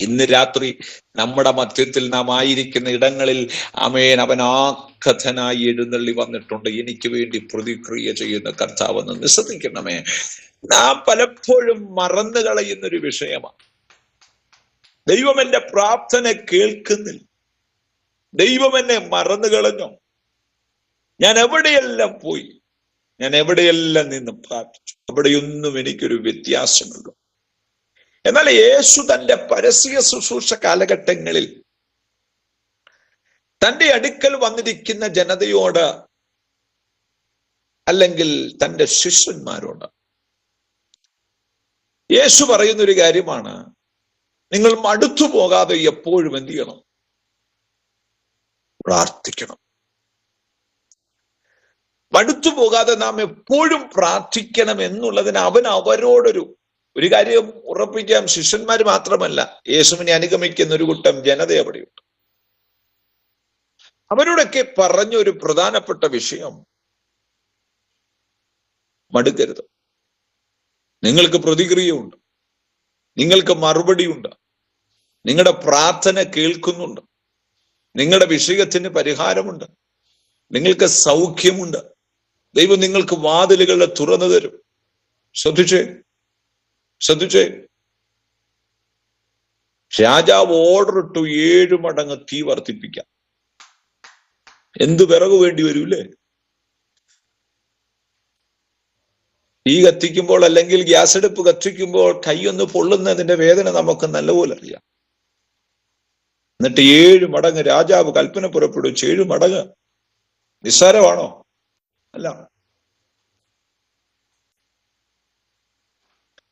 ഇന്ന് രാത്രി നമ്മുടെ മധ്യത്തിൽ നാം ആയിരിക്കുന്ന ഇടങ്ങളിൽ ആമേൻ, അവൻ ആഗതനായി എഴുന്നള്ളി വന്നിട്ടുണ്ട്. എനിക്ക് വേണ്ടി പ്രതിക്രിയ ചെയ്യുന്ന കർത്താവെന്ന് വിശ്വസിക്കണമേ. നാം പലപ്പോഴും മറന്നു കളയുന്നൊരു വിഷയമാണ്. ദൈവം എന്റെ പ്രാർത്ഥന കേൾക്കുന്നില്ല, ദൈവം എന്നെ മറന്നു കളഞ്ഞോ, ഞാൻ എവിടെയെല്ലാം പോയി, ഞാൻ എവിടെയെല്ലാം നിന്ന് പ്രാർത്ഥിച്ചു, അവിടെയൊന്നും എനിക്കൊരു വ്യത്യാസമുള്ളൂ. എന്നാൽ യേശു തന്റെ പരസ്യ ശുശ്രൂഷ കാലഘട്ടങ്ങളിൽ തന്റെ അടുക്കൽ വന്നിരിക്കുന്ന ജനതയോട്, അല്ലെങ്കിൽ തന്റെ ശിഷ്യന്മാരോട് യേശു പറയുന്നൊരു കാര്യമാണ്, നിങ്ങൾ മടുത്തു പോകാതെ എപ്പോഴും എന്ത് ചെയ്യണം? പ്രാർത്ഥിക്കണം. മടുത്തു പോകാതെ നാം എപ്പോഴും പ്രാർത്ഥിക്കണം എന്നുള്ളതിന് അവൻ ഒരു കാര്യം ഉറപ്പിക്കാം, ശിഷ്യന്മാർ മാത്രമല്ല, യേശുവിനെ അനുഗമിക്കുന്ന ഒരു കൂട്ടം ജനത അവിടെയുണ്ട്. അവരോടൊക്കെ പറഞ്ഞ ഒരു പ്രധാനപ്പെട്ട വിഷയം, മടുക്കരുത്. നിങ്ങൾക്ക് പ്രതിക്രിയയുണ്ട്, നിങ്ങൾക്ക് മറുപടിയുണ്ട്, നിങ്ങളുടെ പ്രാർത്ഥന കേൾക്കുന്നുണ്ട്, നിങ്ങളുടെ വിഷയത്തിന് പരിഹാരമുണ്ട്, നിങ്ങൾക്ക് സൗഖ്യമുണ്ട്, ദൈവം നിങ്ങൾക്ക് വാതിലുകൾ തുറന്നു തരും. ശ്രദ്ധിച്ചേ. രാജാവ് ഓർഡർ ഇട്ടു 7 മടങ്ങ് തീ വർദ്ധിപ്പിക്കാം. എന്ത് വിറക് വേണ്ടി വരൂല്ലേ? തീ കത്തിക്കുമ്പോൾ അല്ലെങ്കിൽ ഗ്യാസ് അടുപ്പ് കത്തിക്കുമ്പോൾ കൈയൊന്ന് പൊള്ളുന്നതിന്റെ വേദന നമുക്ക് നല്ലപോലെ അറിയാം. എന്നിട്ട് 7 മടങ്ങ് രാജാവ് കൽപ്പന പുറപ്പെടുവിച്ചു. 7 മടങ്ങ് നിസ്സാരമാണോ? അല്ല.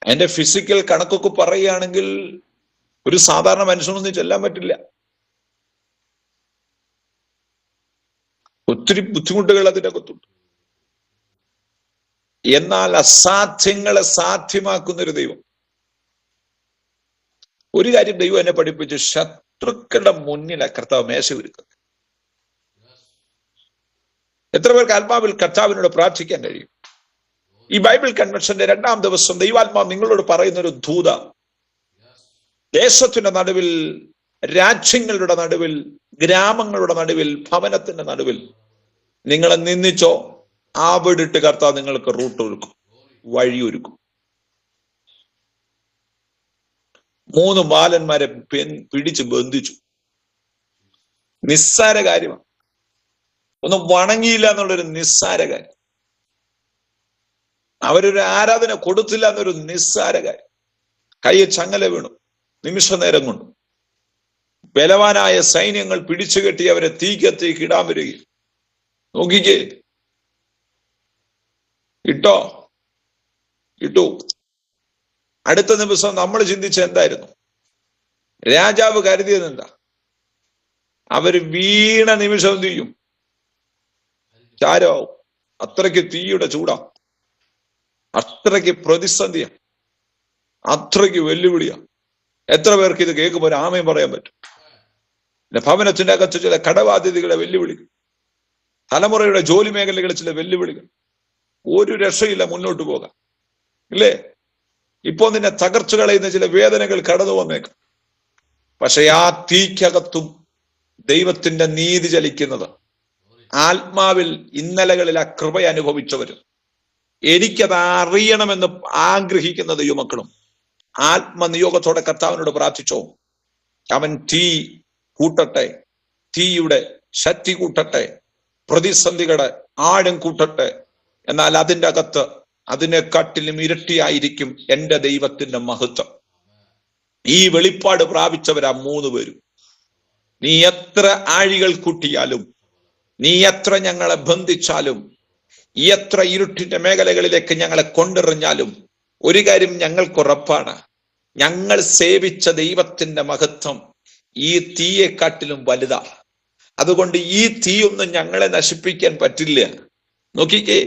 അതിന്റെ ഫിസിക്കൽ കണക്കൊക്കെ പറയുകയാണെങ്കിൽ ഒരു സാധാരണ മനുഷ്യനൊന്നും ചെല്ലാൻ പറ്റില്ല. ഒത്തിരി ബുദ്ധിമുട്ടുകൾ അതിനകത്തുണ്ട്. എന്നാൽ അസാധ്യങ്ങളെ സാധ്യമാക്കുന്നൊരു ദൈവം. ഒരു കാര്യം ദൈവം എന്നെ പഠിപ്പിച്ചു, ശത്രുക്കളുടെ മുന്നിൽ കർത്താവ് മേശ ഒരുക്കുന്നത്. എത്ര പേർക്ക് ആത്മാവിൽ കർത്താവിനോട് പ്രാർത്ഥിക്കാൻ കഴിയും? ഈ ബൈബിൾ കൺവെൻഷന്റെ 2ാം ദിവസം ദൈവാത്മാവ് നിങ്ങളോട് പറയുന്ന ഒരു ദൂത, ദേശത്തിന്റെ നടുവിൽ, രാജ്യങ്ങളുടെ നടുവിൽ, ഗ്രാമങ്ങളുടെ നടുവിൽ, ഭവനത്തിന്റെ നടുവിൽ നിങ്ങളെ നിന്ദിച്ചോ, അവിടിട്ട് കർത്താവ് നിങ്ങൾക്ക് റൂട്ട് ഒരുക്കും, വഴിയൊരുക്കും. 3 ബാലന്മാരെ പിടിച്ച് ബന്ധിച്ചു. നിസ്സാര കാര്യമാണ്. ഒന്നും വണങ്ങിയില്ല എന്നുള്ളൊരു നിസ്സാര കാര്യം. അവരൊരു ആരാധന കൊടുത്തില്ല എന്നൊരു നിസ്സാര കാര്യം. കയ്യിൽ ചങ്ങല വീണു. നിമിഷ നേരം കൊണ്ട് ബലവാനായ സൈന്യങ്ങൾ പിടിച്ചുകെട്ടി അവരെ തീക്കത്തേക്ക് ഇടാൻ വരികയും. നോക്കിക്കേ, ഇട്ടു. അടുത്ത ദിവസം നമ്മൾ ചിന്തിച്ച എന്തായിരുന്നു? രാജാവ് കരുതിയത് എന്താ? അവര് വീണ നിമിഷം എന്ത് ചെയ്യും? ചാരമാവും. അത്രയ്ക്ക് തീയുടെ ചൂടാ, അത്രയ്ക്ക് പ്രതിസന്ധിയാ, അത്രയ്ക്ക് വെല്ലുവിളിയാ. എത്ര പേർക്ക് ഇത് കേൾക്കുമ്പോൾ ഒരു ആമയും പറയാൻ പറ്റും? ഭവനത്തിന്റെ അകത്ത് ചില കടബാധ്യതകളെ വെല്ലുവിളികൾ, തലമുറയുടെ ജോലി മേഖലകളിൽ ചില വെല്ലുവിളികൾ. ഒരു രക്ഷയില്ല മുന്നോട്ട് പോകാൻ, ഇല്ലേ? ഇപ്പോ നിന്നെ തകർച്ച കളയുന്ന ചില വേദനകൾ കടന്നു വന്നേക്കും. പക്ഷെ ആ തീക്കകത്തും ദൈവത്തിന്റെ നീതി ചലിക്കുന്നത്. ആത്മാവിൽ ഇന്നലകളിൽ ആ കൃപ അനുഭവിച്ചവരും എനിക്കത് അറിയണമെന്ന് ആഗ്രഹിക്കുന്ന ദൈവമക്കളും ആത്മനിയോഗത്തോടെ കർത്താവിനോട് പ്രാർത്ഥിച്ചോ. അവൻ തീ കൂട്ടട്ടെ, തീയുടെ ശക്തി കൂട്ടട്ടെ, പ്രതിസന്ധികളുടെ ആഴം കൂട്ടട്ടെ. എന്നാൽ അതിൻ്റെ അകത്ത് അതിനെക്കാട്ടിലും ഇരട്ടിയായിരിക്കും എൻ്റെ ദൈവത്തിന്റെ മഹത്വം. ഈ വെളിപ്പാട് പ്രാപിച്ചവരാ 3 പേരും. നീ എത്ര ആഴികൾ കൂട്ടിയാലും, നീ എത്ര ഞങ്ങളെ ബന്ധിച്ചാലും, എത്ര ഇരുട്ടിന്റെ മേഖലകളിലേക്ക് ഞങ്ങളെ കൊണ്ടെറിഞ്ഞാലും ഒരു കാര്യം ഞങ്ങൾക്കുറപ്പാണ്: ഞങ്ങൾ സേവിച്ച ദൈവത്തിന്റെ മഹത്വം ഈ തീയെക്കാട്ടിലും വലുതാ. അതുകൊണ്ട് ഈ തീയൊന്നും ഞങ്ങളെ നശിപ്പിക്കാൻ പറ്റില്ല. നോക്കിക്കേ,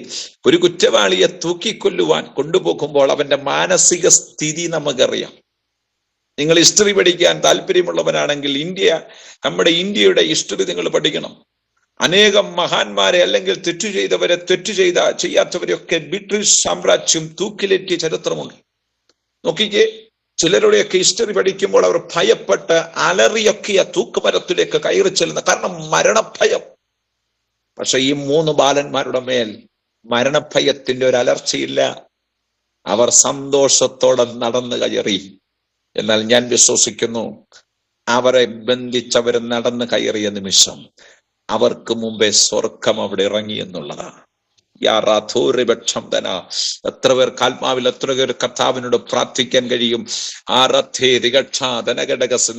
ഒരു കുറ്റവാളിയെ തൂക്കിക്കൊല്ലുവാൻ കൊണ്ടുപോകുമ്പോൾ അവന്റെ മാനസിക സ്ഥിതി നമുക്കറിയാം. നിങ്ങൾ ഹിസ്റ്ററി പഠിക്കാൻ താല്പര്യമുള്ളവനാണെങ്കിൽ നമ്മുടെ ഇന്ത്യയുടെ ഹിസ്റ്ററി നിങ്ങൾ പഠിക്കണം. അനേകം മഹാന്മാരെ അല്ലെങ്കിൽ ചെയ്യാത്തവരെയൊക്കെ ബ്രിട്ടീഷ് സാമ്രാജ്യം തൂക്കിലേറ്റിയ ചരിത്രമുണ്ട്. നോക്കിക്കേ, ചിലരുടെയൊക്കെ ഹിസ്റ്ററി പഠിക്കുമ്പോൾ അവർ ഭയപ്പെട്ട് അലറിയൊക്കെയ തൂക്കുമരത്തിലേക്ക് കയറി ചെല്ലുന്ന, കാരണം മരണഭയം. പക്ഷെ ഈ 3 ബാലന്മാരുടെ മേൽ മരണഭയത്തിന്റെ ഒരു അലർച്ചയില്ല. അവർ സന്തോഷത്തോടെ നടന്നു കയറി. എന്നാൽ ഞാൻ വിശ്വസിക്കുന്നു, അവരെ ബന്ധിച്ചവർ നടന്നു കയറിയ നിമിഷം അവർക്ക് മുമ്പേ സ്വർഗം അവിടെ ഇറങ്ങി എന്നുള്ളതാണ്. എത്ര പേർക്ക് ആത്മാവിൽ, എത്ര പേർ കർത്താവിനോട് പ്രാർത്ഥിക്കാൻ കഴിയും?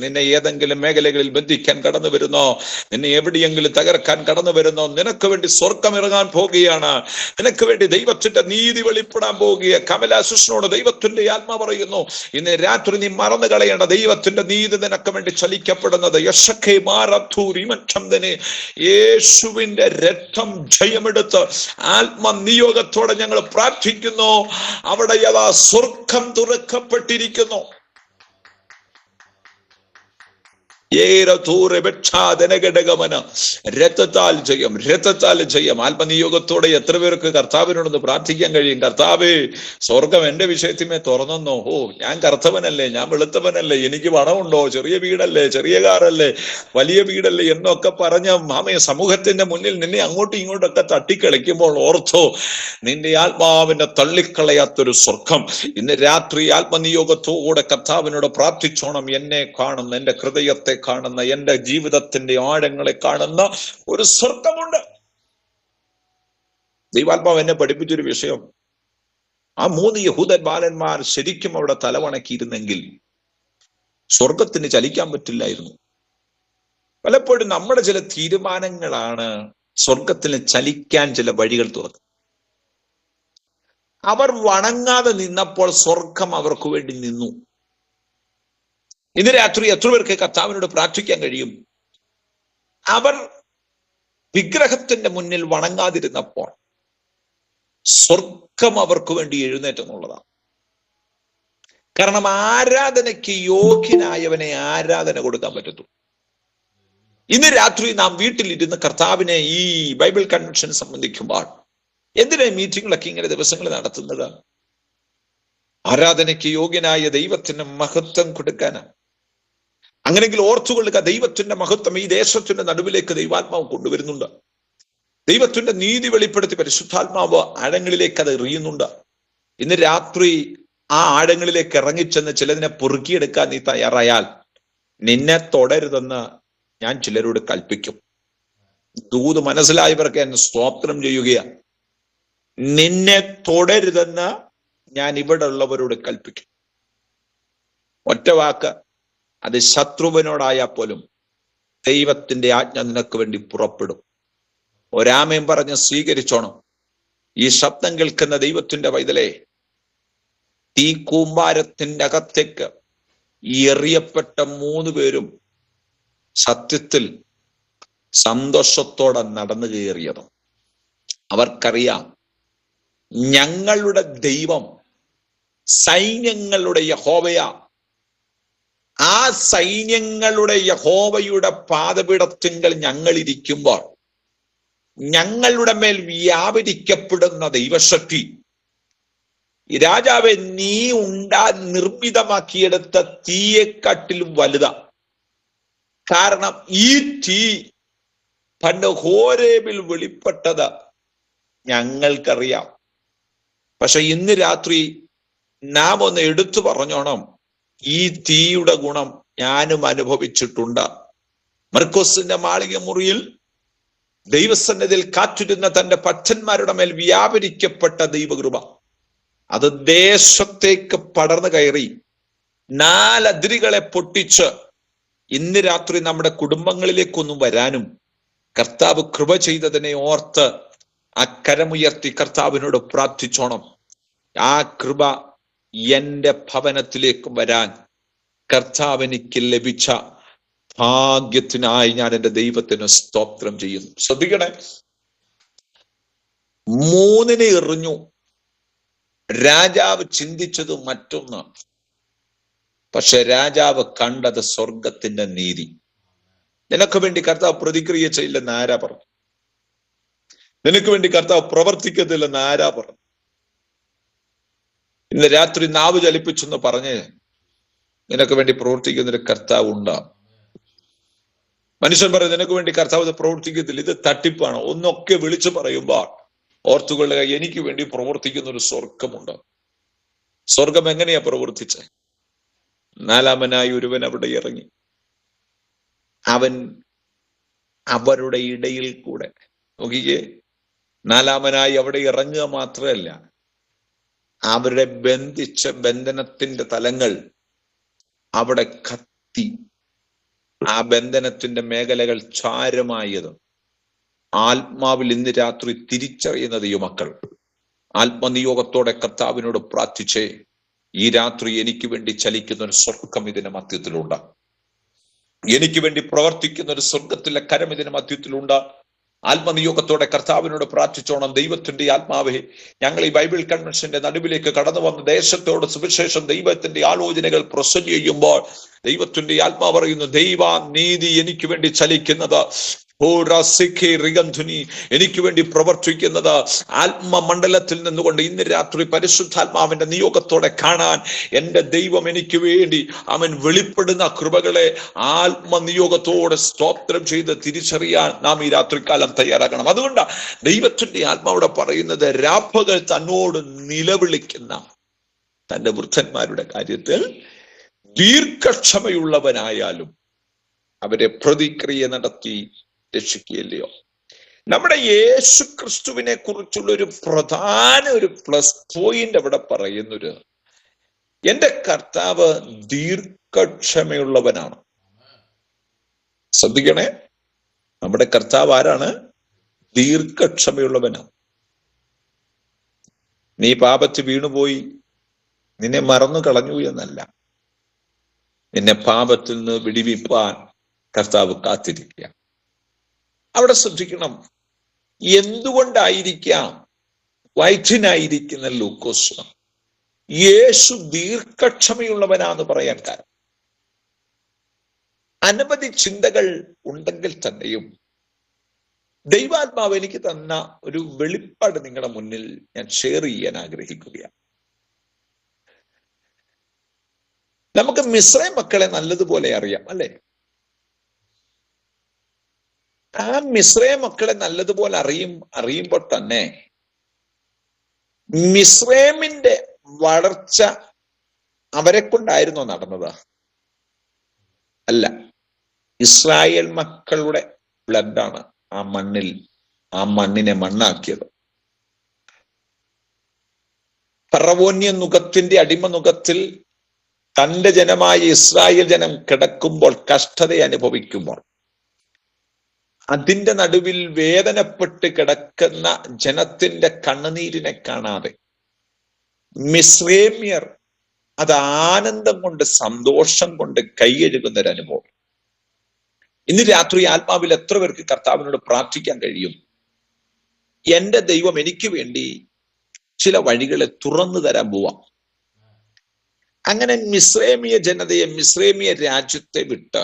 നിന്നെ ഏതെങ്കിലും മേഖലകളിൽ ബന്ധിക്കാൻ കടന്നു വരുന്നോ? നിന്നെ എവിടെയെങ്കിലും തകർക്കാൻ കടന്നു വരുന്നോ? നിനക്ക് വേണ്ടി സ്വർഗം ഇറങ്ങാൻ പോകുകയാണ്. നിനക്ക് വേണ്ടി ദൈവത്തിന്റെ നീതി വെളിപ്പെടാൻ പോവുകയാണ്. കമലാശിഷ്ണോട് ദൈവത്തിന്റെ ആത്മാ പറയുന്നു, ഇന്ന് രാത്രി നീ മറന്നു കളയേണ്ട ദൈവത്തിന്റെ നീതി നിനക്ക് വേണ്ടി ചലിക്കപ്പെടുന്നത്. യേശുവിന്റെ രക്തം ജയമെടുത്ത് ആത്മനിയോഗത്തോടെ ഞങ്ങൾ പ്രാർത്ഥിക്കുന്നു. അവിടെ സ്വർഗം തുറക്കപ്പെട്ടിരിക്കുന്നു. രക്തത്താൽ ജയം, രക്തത്താൽ ജയം. ആത്മനിയോഗത്തോടെ എത്ര പേർക്ക് കർത്താവിനോടൊന്ന് പ്രാർത്ഥിക്കാൻ കഴിയും? കർത്താവേ, സ്വർഗം എന്റെ വിഷയത്തിമേ തുറന്നോ. ഞാൻ കറുത്തവനല്ലേ, ഞാൻ വെളുത്തവനല്ലേ, എനിക്ക് പണമുണ്ടോ, ചെറിയ വീടല്ലേ, ചെറിയ കാറല്ലേ, വലിയ വീടല്ലേ എന്നൊക്കെ പറഞ്ഞ സമൂഹത്തിന്റെ മുന്നിൽ നിന്നെ അങ്ങോട്ടും ഇങ്ങോട്ടൊക്കെ തട്ടിക്കളിക്കുമ്പോൾ ഓർത്തോ, നിന്റെ ആത്മാവിനെ തള്ളിക്കളയാത്തൊരു സ്വർഗം ഇന്ന് രാത്രി ആത്മനിയോഗത്തോടെ കർത്താവിനോട് പ്രാർത്ഥിച്ചോണം. എന്നെ കാണുന്ന, എന്റെ ഹൃദയത്തെ കാണുന്ന, എന്റെ ജീവിതത്തിന്റെ ആഴങ്ങളെ കാണുന്ന ഒരു സ്വർഗമുണ്ട്. ദൈവാത്മാവ് എന്നെ പഠിപ്പിച്ചൊരു വിഷയം, ആ 3 യഹൂദൻ ബാലന്മാർ ശരിക്കും അവിടെ തലവണക്കിയിരുന്നെങ്കിൽ സ്വർഗത്തിന് ചലിക്കാൻ പറ്റില്ലായിരുന്നു. പലപ്പോഴും നമ്മുടെ ചില തീരുമാനങ്ങളാണ് സ്വർഗത്തിന് ചലിക്കാൻ ചില വഴികൾ തുറന്നത്. അവർ വണങ്ങാതെ നിന്നപ്പോൾ സ്വർഗം അവർക്ക് വേണ്ടി നിന്നു. ഇന്ന് രാത്രി എത്ര പേർക്ക് കർത്താവിനോട് പ്രാർത്ഥിക്കാൻ കഴിയും? അവർ വിഗ്രഹത്തിന്റെ മുന്നിൽ വണങ്ങാതിരുന്നപ്പോൾ സ്വർഗം അവർക്ക് വേണ്ടി എഴുന്നേറ്റെന്നുള്ളതാണ്. കാരണം ആരാധനയ്ക്ക് യോഗ്യനായവനെ ആരാധന കൊടുക്കാൻ പറ്റത്തുള്ളൂ. ഇന്ന് രാത്രി നാം വീട്ടിലിരുന്ന് കർത്താവിനെ ഈ ബൈബിൾ കൺവെൻഷൻ സംബന്ധിക്കുമ്പോൾ എന്തിനാ മീറ്റിംഗിലൊക്കെ ഇങ്ങനെ ദിവസങ്ങൾ നടത്തുന്നത്? ആരാധനയ്ക്ക് യോഗ്യനായ ദൈവത്തിന് മഹത്വം കൊടുക്കാനാണ്. അങ്ങനെയെങ്കിൽ ഓർത്തുകൊള്ളുക, ദൈവത്തിന്റെ മഹത്വം ഈ ദേശത്തിന്റെ നടുവിലേക്ക് ദൈവാത്മാവ് കൊണ്ടുവരുന്നുണ്ട്. ദൈവത്തിന്റെ നീതി വെളിപ്പെടുത്തി പരിശുദ്ധാത്മാവ് ആഴങ്ങളിലേക്ക് അത് എറിയുന്നുണ്ട്. ഇന്ന് രാത്രി ആ ആഴങ്ങളിലേക്ക് ഇറങ്ങിച്ചെന്ന് ചിലതിനെ പൊറുക്കിയെടുക്കാൻ നീ തയ്യാറായാൽ നിന്നെ തുടരുതെന്ന് ഞാൻ ചിലരോട് കൽപ്പിക്കും. ദൂത് മനസ്സിലായവർക്ക് എന്നെ സ്തോത്രം ചെയ്യുകയാണ്. നിന്നെ തുടരുതെന്ന് ഞാൻ ഇവിടെ ഉള്ളവരോട് കൽപ്പിക്കും. ഒറ്റ വാക്ക്, അത് ശത്രുവിനോടായാൽ പോലും ദൈവത്തിന്റെ ആജ്ഞ നിനക്ക് വേണ്ടി പുറപ്പെടും. ഒരാമയും പറഞ്ഞ് സ്വീകരിച്ചോണം. ഈ ശബ്ദം കേൾക്കുന്ന ദൈവത്തിന്റെ പൈതലേ, തീ കൂമ്പാരത്തിന്റെ അകത്തേക്ക് എറിയപ്പെട്ട 3 പേരും സത്യത്തിൽ സന്തോഷത്തോടെ നടന്നു കയറിയത്. അവർക്കറിയാം, ഞങ്ങളുടെ ദൈവം സൈന്യങ്ങളുടെ യഹോവയാ. ആ സൈന്യങ്ങളുടെ യഹോവയുടെ പാദപീഠത്തിങ്കൽ ഞങ്ങൾ ഇരിക്കുമ്പോൾ ഞങ്ങളുടെ മേൽ വ്യാപരിക്കപ്പെടുന്ന ദൈവശക്തി, രാജാവെ, നീ നിർമ്മിതമാക്കിയെടുത്ത തീയെക്കാട്ടിലും വലുതാ. കാരണം ഈ തീ പണ്ട് ഹോരേബിൽ വെളിപ്പെട്ടത് ഞങ്ങൾക്കറിയാം. പക്ഷെ ഇന്ന് രാത്രി നാം ഒന്ന് എടുത്തു പറഞ്ഞോണം, ഈ തീയുടെ ഗുണം ഞാനും അനുഭവിച്ചിട്ടുണ്ട്. മർക്കോസിന്റെ മാളിക മുറിയിൽ ദൈവസന്നിധിയിൽ കാത്തിരുന്ന തന്റെ ഭക്തന്മാരുടെ മേൽ വ്യാപരിക്കപ്പെട്ട ദൈവകൃപ അത് ദേശത്തേക്ക് പടർന്നു കയറി 4 അതിരുകളെ പൊട്ടിച്ച് ഇന്ന് രാത്രി നമ്മുടെ കുടുംബങ്ങളിലേക്കൊന്നും വരാനും കർത്താവ് കൃപ ചെയ്തതിനെ ഓർത്ത് അക്കരമുയർത്തി കർത്താവിനോട് പ്രാർത്ഥിച്ചോണം. ആ കൃപ എന്റെ ഭവനത്തിലേക്ക് വരാൻ കർത്താവിനിക്ക് ലഭിച്ച ഭാഗ്യത്തിനായി ഞാൻ എൻ്റെ ദൈവത്തിന് സ്തോത്രം ചെയ്യുന്നു. ശ്രദ്ധിക്കണേ, 3 എറിഞ്ഞു. രാജാവ് ചിന്തിച്ചത് മറ്റൊന്ന്, പക്ഷെ രാജാവ് കണ്ടത് സ്വർഗത്തിന്റെ നീതി. നിനക്ക് വേണ്ടി കർത്താവ് പ്രതിക്രിയ ചെയ്യില്ലെന്ന് ആരാ പറഞ്ഞു? നിനക്ക് വേണ്ടി കർത്താവ് പ്രവർത്തിക്കത്തില്ലെന്ന് ആരാ പറഞ്ഞു? ഇന്ന് രാത്രി നാവ് ചലിപ്പിച്ചെന്ന് പറഞ്ഞ് നിനക്ക് വേണ്ടി പ്രവർത്തിക്കുന്നൊരു കർത്താവ് ഉണ്ടാവും. മനുഷ്യൻ പറയും, നിനക്ക് വേണ്ടി കർത്താവ് പ്രവർത്തിക്കത്തില്ല, ഇത് തട്ടിപ്പാണ്. ഒന്നൊക്കെ വിളിച്ചു പറയുമ്പോൾ ഓർത്തുകൊള്ളുക, എനിക്ക് വേണ്ടി പ്രവർത്തിക്കുന്ന ഒരു സ്വർഗമുണ്ട്. സ്വർഗം എങ്ങനെയാ പ്രവർത്തിച്ചത്? 4-മനായി ഒരുവൻ അവിടെ ഇറങ്ങി. അവൻ അവരുടെ ഇടയിൽ കൂടെ, നോക്കിക്കേ, 4-മനായി അവിടെ ഇറങ്ങുക മാത്രമല്ല, അവരുടെ ബന്ധിച്ച ബന്ധനത്തിന്റെ തലങ്ങൾ അവിടെ കത്തി. ആ ബന്ധനത്തിന്റെ മേഖലകൾ ചാരമായത് ആത്മാവിൽ ഇന്ന് രാത്രി തിരിച്ചറിയുന്ന ദൈവമക്കൾ ആത്മനിയോഗത്തോടെ കർത്താവിനോട് പ്രാർത്ഥിച്ചേ, ഈ രാത്രി എനിക്ക് വേണ്ടി ചലിക്കുന്ന ഒരു സ്വർഗം ഇതിന്റെ മധ്യത്തിലുണ്ട്. എനിക്ക് വേണ്ടി പ്രവർത്തിക്കുന്ന ഒരു സ്വർഗത്തിലെ കരം ഇതിന്റെ മധ്യത്തിലുണ്ട്. ആത്മനിയോഗത്തോടെ കർത്താവിനോട് പ്രാർത്ഥിച്ചോണം. ദൈവത്തിന്റെ ആത്മാവേ, ഞങ്ങൾ ഈ ബൈബിൾ കൺവെൻഷന്റെ നടുവിലേക്ക് കടന്നു വന്ന ദേശത്തോട് സുവിശേഷം ദൈവത്തിന്റെ ആലോചനകൾ പ്രസന്റ് ചെയ്യുമ്പോൾ ദൈവത്തിന്റെ ആത്മാവ് പറയുന്നു, ദൈവ നീതി എനിക്ക് വേണ്ടി ചലിക്കുന്നത്, എനിക്ക് വേണ്ടി പ്രവർത്തിക്കുന്നത് ആത്മമണ്ഡലത്തിൽ നിന്നുകൊണ്ട് ഇന്ന് രാത്രി പരിശുദ്ധാത്മാവിന്റെ നിയോഗത്തോടെ കാണാൻ എൻ്റെ ദൈവം എനിക്ക് വേണ്ടി അവൻ വെളിപ്പെടുന്ന കൃപകളെ ആത്മനിയോഗത്തോടെ സ്തോത്രം ചെയ്ത് തിരിച്ചറിയാൻ നാം ഈ രാത്രികാലം തയ്യാറാക്കണം. അതുകൊണ്ട് ദൈവത്തിന്റെ ആത്മാവിടെ പറയുന്നത്, രാപ്പകൽ തന്നോട് നിലവിളിക്കുന്ന തന്റെ വൃദ്ധന്മാരുടെ കാര്യത്തിൽ ദീർഘക്ഷമയുള്ളവനായാലും അവരെ പ്രതിക്രിയ നടത്തി രക്ഷിക്കുകയല്ലയോ. നമ്മുടെ യേശു ക്രിസ്തുവിനെ കുറിച്ചുള്ള ഒരു പ്രധാന പ്ലസ് പോയിന്റ് അവിടെ പറയുന്നൊരു, എന്റെ കർത്താവ് ദീർഘക്ഷമയുള്ളവനാണ്. ശ്രദ്ധിക്കണേ, നമ്മുടെ കർത്താവ് ആരാണ്? ദീർഘക്ഷമയുള്ളവനാണ്. നീ പാപത്തിൽ വീണുപോയി, നിന്നെ മറന്നു കളഞ്ഞു എന്നല്ല, നിന്നെ പാപത്തിൽ നിന്ന് വിടിവിപ്പാൻ കർത്താവ് കാത്തിരിക്കുക. അവിടെ ശ്രദ്ധിക്കണം, എന്തുകൊണ്ടായിരിക്കാം വൈദ്യനായിരിക്കുന്ന ലൂക്കോസ് യേശു ദീർഘക്ഷമയുള്ളവനാന്ന് പറയാൻ കാരണം? അനവധി ചിന്തകൾ ഉണ്ടെങ്കിൽ തന്നെയും ദൈവാത്മാവ് എനിക്ക് തന്ന ഒരു വെളിപ്പാട് നിങ്ങളുടെ മുന്നിൽ ഞാൻ ഷെയർ ചെയ്യാൻ ആഗ്രഹിക്കുകയാണ്. നമുക്ക് മിസ്രൈം മക്കളെ നല്ലതുപോലെ അറിയാം അല്ലെ? ആ മിസ്രൈം മക്കളെ നല്ലതുപോലെ അറിയുമ്പോൾ തന്നെ മിസ്രൈമിന്റെ വളർച്ച അവരെ കൊണ്ടായിരുന്നോ നടന്നത്? അല്ല, ഇസ്രായേൽ മക്കളുടെ ബ്ലഡാണ് ആ മണ്ണിനെ മണ്ണാക്കിയത്. ഫറവോന്യ നുഖത്തിന്റെ അടിമ നുഖത്തിൽ തന്റെ ജനമായ ഇസ്രായേൽ ജനം കിടക്കുമ്പോൾ, കഷ്ടത അനുഭവിക്കുമ്പോൾ, അതിന്റെ നടുവിൽ വേദനപ്പെട്ട് കിടക്കുന്ന ജനത്തിന്റെ കണ്ണുനീരിനെ കാണാതെ മിസ്രൈമ്യർ അത് ആനന്ദം കൊണ്ട്, സന്തോഷം കൊണ്ട് കൈകഴുകുന്ന ഒരു അനുഭവം. ഇന്ന് രാത്രി ആത്മാവിൽ എത്ര പേർക്ക് കർത്താവിനോട് പ്രാർത്ഥിക്കാൻ കഴിയും? എന്റെ ദൈവം എനിക്ക് വേണ്ടി ചില വഴികളെ തുറന്നു തരാൻ പോവാം. അങ്ങനെ മിസ്രൈമിയ ജനതയെ, മിസ്രൈമിയ രാജ്യത്തെ വിട്ട്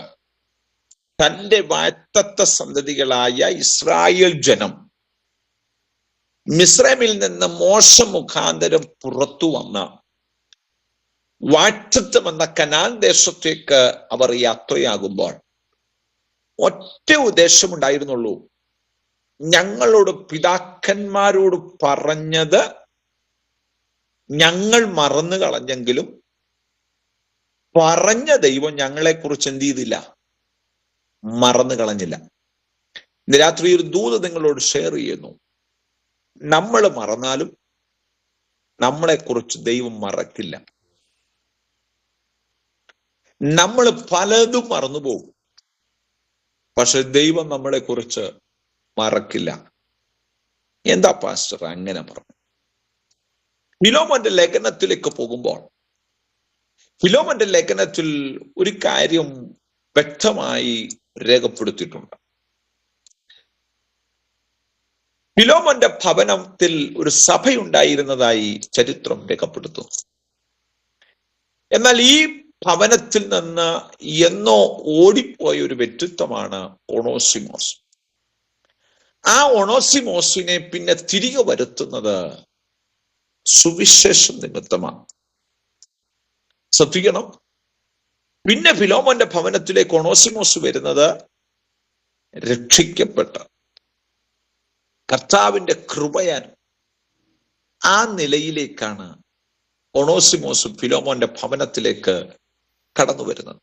തന്റെ വാറ്റത്ത സന്തതികളായ ഇസ്രായേൽ ജനം മിസ്രൈമിൽ നിന്ന് മോശ മുഖാന്തരം പുറത്തു വന്ന വാറ്റത്വം എന്ന കനാൻ ദേശത്തേക്ക് അവർ യാത്രയാകുമ്പോൾ ഒറ്റ ഉദ്ദേശമുണ്ടായിരുന്നുള്ളൂ. ഞങ്ങളോട് പിതാക്കന്മാരോട് പറഞ്ഞത് ഞങ്ങൾ മറന്നു കളഞ്ഞെങ്കിലും പറഞ്ഞ ദൈവം ഞങ്ങളെക്കുറിച്ച് എന്ത് ചെയ്തില്ല? മറന്നു കളഞ്ഞില്ല. ഇന്ന് രാത്രി ഒരു ദൂത് നിങ്ങളോട് ഷെയർ ചെയ്യുന്നു. നമ്മൾ മറന്നാലും നമ്മളെക്കുറിച്ച് ദൈവം മറക്കില്ല. നമ്മൾ പലതും മറന്നുപോകും, പക്ഷെ ദൈവം നമ്മളെക്കുറിച്ച് മറക്കില്ല. എന്താ പാസ്റ്റർ അങ്ങനെ പറഞ്ഞു? ഫിലോമോന്റെ ലേഖനത്തിലേക്ക് പോകുമ്പോൾ ഫിലോമോന്റെ ലേഖനത്തിൽ ഒരു കാര്യം വ്യക്തമായി രേഖപ്പെടുത്തിയിട്ടുണ്ട്. ഫിലോമോന്റെ ഭവനത്തിൽ ഒരു സഭയുണ്ടായിരുന്നതായി ചരിത്രം രേഖപ്പെടുത്തുന്നു. എന്നാൽ ഈ ഭവനത്തിൽ നിന്ന് എന്നോ ഓടിപ്പോയ ഒരു വ്യക്തിത്വമാണ് ഒണോസിമോസ്. ആ ഒണോസിമോസിനെ പിന്നെ തിരികെ വരുത്തുന്നത് സുവിശേഷം നിമിത്തമാണ്. ശ്രദ്ധിക്കണം, പിന്നെ ഫിലോമോന്റെ ഭവനത്തിലേക്ക് ഒണോസിമോസ് വരുന്നത് രക്ഷിക്കപ്പെട്ട കർത്താവിന്റെ കൃപയാൽ ആ നിലയിലേക്കാണ് ഒണോസിമോസ് ഫിലോമോന്റെ ഭവനത്തിലേക്ക് കടന്നു വരുന്നത്.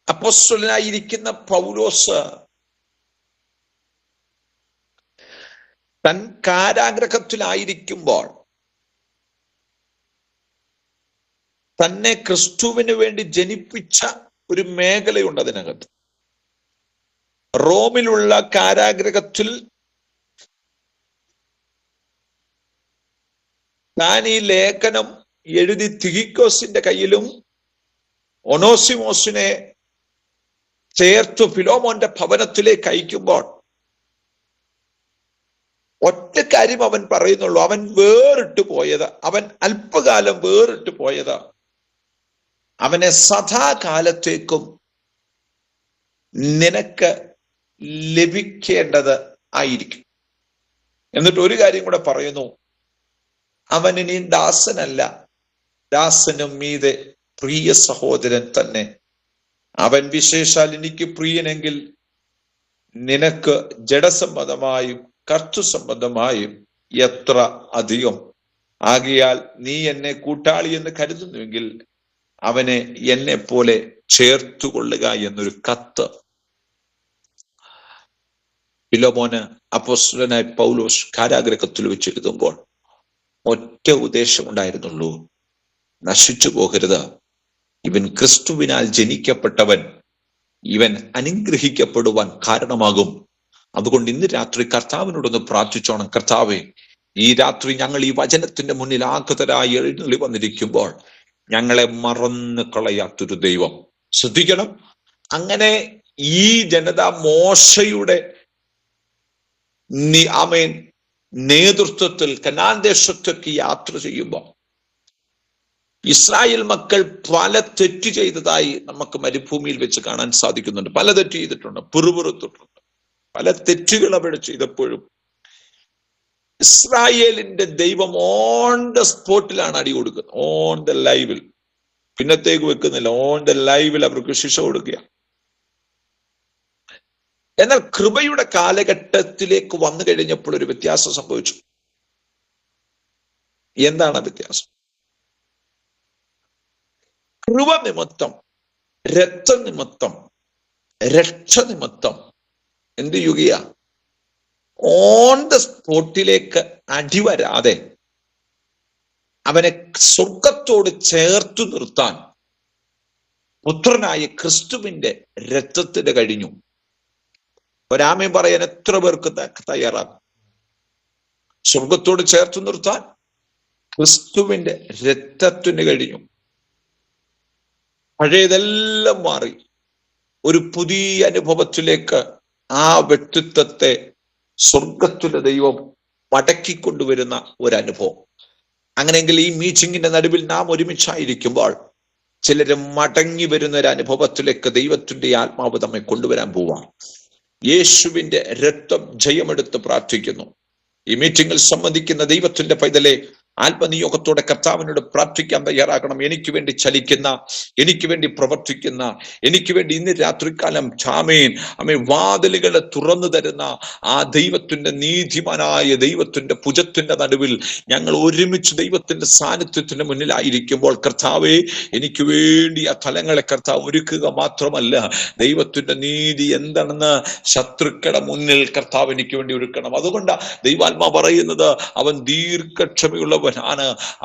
അപ്പോസ്തലനായിരിക്കുന്ന പൗലോസ് തൻ കാരാഗ്രഹത്തിലായിരിക്കുമ്പോൾ തന്നെ ക്രിസ്തുവിന് വേണ്ടി ജനിപ്പിച്ച ഒരു മേഖലയുണ്ട് അതിനകത്ത്. റോമിലുള്ള കാരാഗ്രഹത്തിൽ താൻ ഈ ലേഖനം എഴുതി തിഹിക്കോസിന്റെ കയ്യിലും ഒണോസിമോസിനെ ചേർത്ത് ഫിലോമോന്റെ ഭവനത്തിലേക്ക് അയക്കുമ്പോൾ ഒറ്റ കാര്യം അവൻ പറയുന്നുള്ളൂ. അവൻ വേറിട്ട് പോയത്, അവൻ അല്പകാലം വേറിട്ട് പോയത് അവനെ സദാകാലത്തേക്കും നിനക്ക് ലഭിക്കേണ്ടത് ആയിരിക്കും. എന്നിട്ട് ഒരു കാര്യം കൂടെ പറയുന്നു, അവൻ ഇനി ദാസനല്ല, ദാസനും മീതെ പ്രിയ സഹോദരൻ തന്നെ. അവൻ വിശേഷാൽ എനിക്ക് പ്രിയനെങ്കിൽ നിനക്ക് ജഡസംബന്ധമായും കർത്തൃസംബന്ധമായും എത്ര അധികം. ആകയാൽ നീ എന്നെ കൂട്ടാളി എന്ന് കരുതുന്നുവെങ്കിൽ അവനെ എന്നെ പോലെ ചേർത്തുകൊള്ളുക എന്നൊരു കത്ത് ഫിലോമോന് അപ്പോസ്തലനായ പൗലോസ് കാരാഗ്രഹത്തിൽ വെച്ചെഴുതുമ്പോൾ ഒറ്റ ഉദ്ദേശമുണ്ടായിരുന്നുള്ളൂ, നശിച്ചു പോകരുത്. ഇവൻ ക്രിസ്തുവിനാൽ ജനിക്കപ്പെട്ടവൻ, ഇവൻ അനുഗ്രഹിക്കപ്പെടുവാൻ കാരണമാകും. അതുകൊണ്ട് ഇന്ന് രാത്രി കർത്താവിനോടൊന്ന് പ്രാർത്ഥിച്ചോണം. കർത്താവേ, ഈ രാത്രി ഞങ്ങൾ ഈ വചനത്തിന്റെ മുന്നിൽ ആഗതരായി എഴുന്നള്ളി വന്നിരിക്കുമ്പോൾ ഞങ്ങളെ മറന്നു കളയാത്തൊരു ദൈവം. ശ്രദ്ധിക്കണം, അങ്ങനെ ഈ ജനത മോശയുടെ നേതൃത്വത്തിൽ കനാൻ ദേശത്തേക്ക് യാത്ര ചെയ്യുമ്പോൾ ഇസ്രായേൽ മക്കൾ പല തെറ്റ് ചെയ്തതായി നമുക്ക് മരുഭൂമിയിൽ വെച്ച് കാണാൻ സാധിക്കുന്നുണ്ട്. പല തെറ്റ് ചെയ്തിട്ടുണ്ട്, പിറുപിറുത്തിട്ടുണ്ട്, പല തെറ്റുകൾ അവിടെ ചെയ്തപ്പോഴും ഇസ്രായേലിന്റെ ദൈവം ഓൺ ദ സ്പോട്ടിലാണ് അടി കൊടുക്കുന്നത്, ഓൺ ദ ലൈവിൽ. പിന്നത്തേക്ക് വെക്കുന്നില്ല. ഓന്റെ ലൈവിൽ അവർക്ക് ശിക്ഷ കൊടുക്കുക. എന്നാൽ കൃപയുടെ കാലഘട്ടത്തിലേക്ക് വന്നു കഴിഞ്ഞപ്പോൾ ഒരു വ്യത്യാസം സംഭവിച്ചു. എന്താണ് വ്യത്യാസം? കൃപ നിമിത്തം, രക്തനിമിത്തം, രക്ഷ നിമിത്തം എന്ത് ചെയ്യുക? ഓൺ ദ സ്പോട്ടിലേക്ക് അടിവരാതെ അവനെ സ്വർഗത്തോട് ചേർത്തു നിർത്താൻ പുത്രനായ ക്രിസ്തുവിന്റെ രക്തത്തിന് കഴിഞ്ഞു. ഒരാമയും പറയാൻ എത്ര പേർക്ക് തയ്യാറാകും? സ്വർഗത്തോട് ചേർത്തു നിർത്താൻ ക്രിസ്തുവിന്റെ രക്തത്തിന് കഴിഞ്ഞു. പഴയതെല്ലാം മാറി ഒരു പുതിയ അനുഭവത്തിലേക്ക് ആ വ്യക്തിത്വത്തെ സ്വർഗത്തിലെ ദൈവം മടക്കിക്കൊണ്ടുവരുന്ന ഒരനുഭവം. അങ്ങനെയെങ്കിൽ ഈ മീറ്റിംഗിന്റെ നടുവിൽ നാം ഒരുമിച്ചായിരിക്കുമ്പോൾ ചിലര് മടങ്ങി വരുന്ന ഒരു അനുഭവത്തിലേക്ക് ദൈവത്തിന്റെ ആത്മാവ് നമ്മെ കൊണ്ടുവരാൻ പോവാം. യേശുവിന്റെ രക്തം ജയമെടുത്ത് പ്രാർത്ഥിക്കുന്നു. ഈ മീറ്റിംഗിൽ സംബന്ധിക്കുന്ന ദൈവത്തിന്റെ പൈതലെ, ആത്മനിയോഗത്തോടെ കർത്താവിനോട് പ്രാർത്ഥിക്കാൻ തയ്യാറാകണം. എനിക്ക് വേണ്ടി ചലിക്കുന്ന, എനിക്ക് വേണ്ടി പ്രവർത്തിക്കുന്ന, എനിക്ക് വേണ്ടി ഇന്ന് രാത്രികാലം വാതിലുകളെ തുറന്നു തരുന്ന ആ ദൈവത്തിന്റെ നീതിമാനായ ദൈവത്തിന്റെ ഭുജത്തിന്റെ നടുവിൽ ഞങ്ങൾ ഒരുമിച്ച് ദൈവത്തിന്റെ സാന്നിധ്യത്തിന് മുന്നിലായിരിക്കുമ്പോൾ, കർത്താവേ എനിക്ക് വേണ്ടി ആ തലങ്ങളെ കർത്താവ് ഒരുക്കുക മാത്രമല്ല, ദൈവത്തിന്റെ നീതി എന്താണെന്ന് ശത്രുക്കളുടെ മുന്നിൽ കർത്താവ് എനിക്ക് വേണ്ടി ഒരുക്കണം. അതുകൊണ്ടാ ദൈവാത്മാ പറയുന്നത്, അവൻ ദീർഘക്ഷമയുള്ളവനാണ്.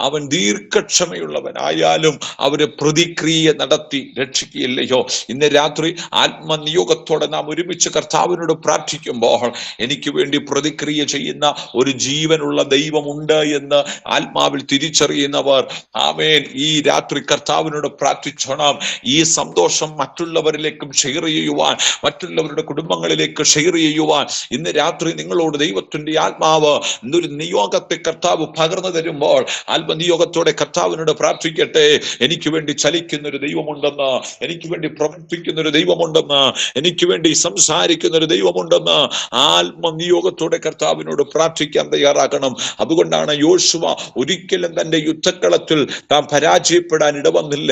അവൻ ദീർഘക്ഷമയുള്ളവനായാലും അവര് പ്രതിക്രിയ നടത്തി രക്ഷിക്കുകയില്ലയോ? ഇന്ന് രാത്രി ആത്മനിയോഗത്തോടെ നാം ഒരുമിച്ച് കർത്താവിനോട് പ്രാർത്ഥിക്കുമ്പോൾ എനിക്ക് വേണ്ടി പ്രതിക്രിയ ചെയ്യുന്ന ഒരു ജീവനുള്ള ദൈവമുണ്ട് എന്ന് ആത്മാവിൽ തിരിച്ചറിയുന്നവർ ഈ രാത്രി കർത്താവിനോട് പ്രാർത്ഥിച്ചോണം. ഈ സന്തോഷം മറ്റുള്ളവരിലേക്കും ഷെയർ ചെയ്യുവാൻ, മറ്റുള്ളവരുടെ കുടുംബങ്ങളിലേക്ക് ഷെയർ ചെയ്യുവാൻ ഇന്ന് രാത്രി നിങ്ങളോട് ദൈവത്തിന്റെ ആത്മാവ് ഒരു നിയോഗത്തെ കർത്താവ് പകർന്നു തരുമ്പോൾ ആത്മനിയോഗത്തോടെ കർത്താവിനോട് പ്രാർത്ഥിക്കട്ടെ. എനിക്ക് വേണ്ടി ചലിക്കുന്ന ഒരു ദൈവമുണ്ടെന്ന്, എനിക്ക് വേണ്ടി പ്രവർത്തിക്കുന്ന ഒരു ദൈവമുണ്ടെന്ന്, എനിക്ക് വേണ്ടി സംസാരിക്കുന്ന ഒരു ദൈവമുണ്ടെന്ന് ആത്മനിയോഗത്തോടെ കർത്താവിനോട് പ്രാർത്ഥിക്കാൻ തയ്യാറാക്കണം. അതുകൊണ്ടാണ് യോശുവ ഒരിക്കലും തന്റെ യുദ്ധക്കളത്തിൽ താൻ പരാജയപ്പെടാൻ ഇടവന്നില്ല.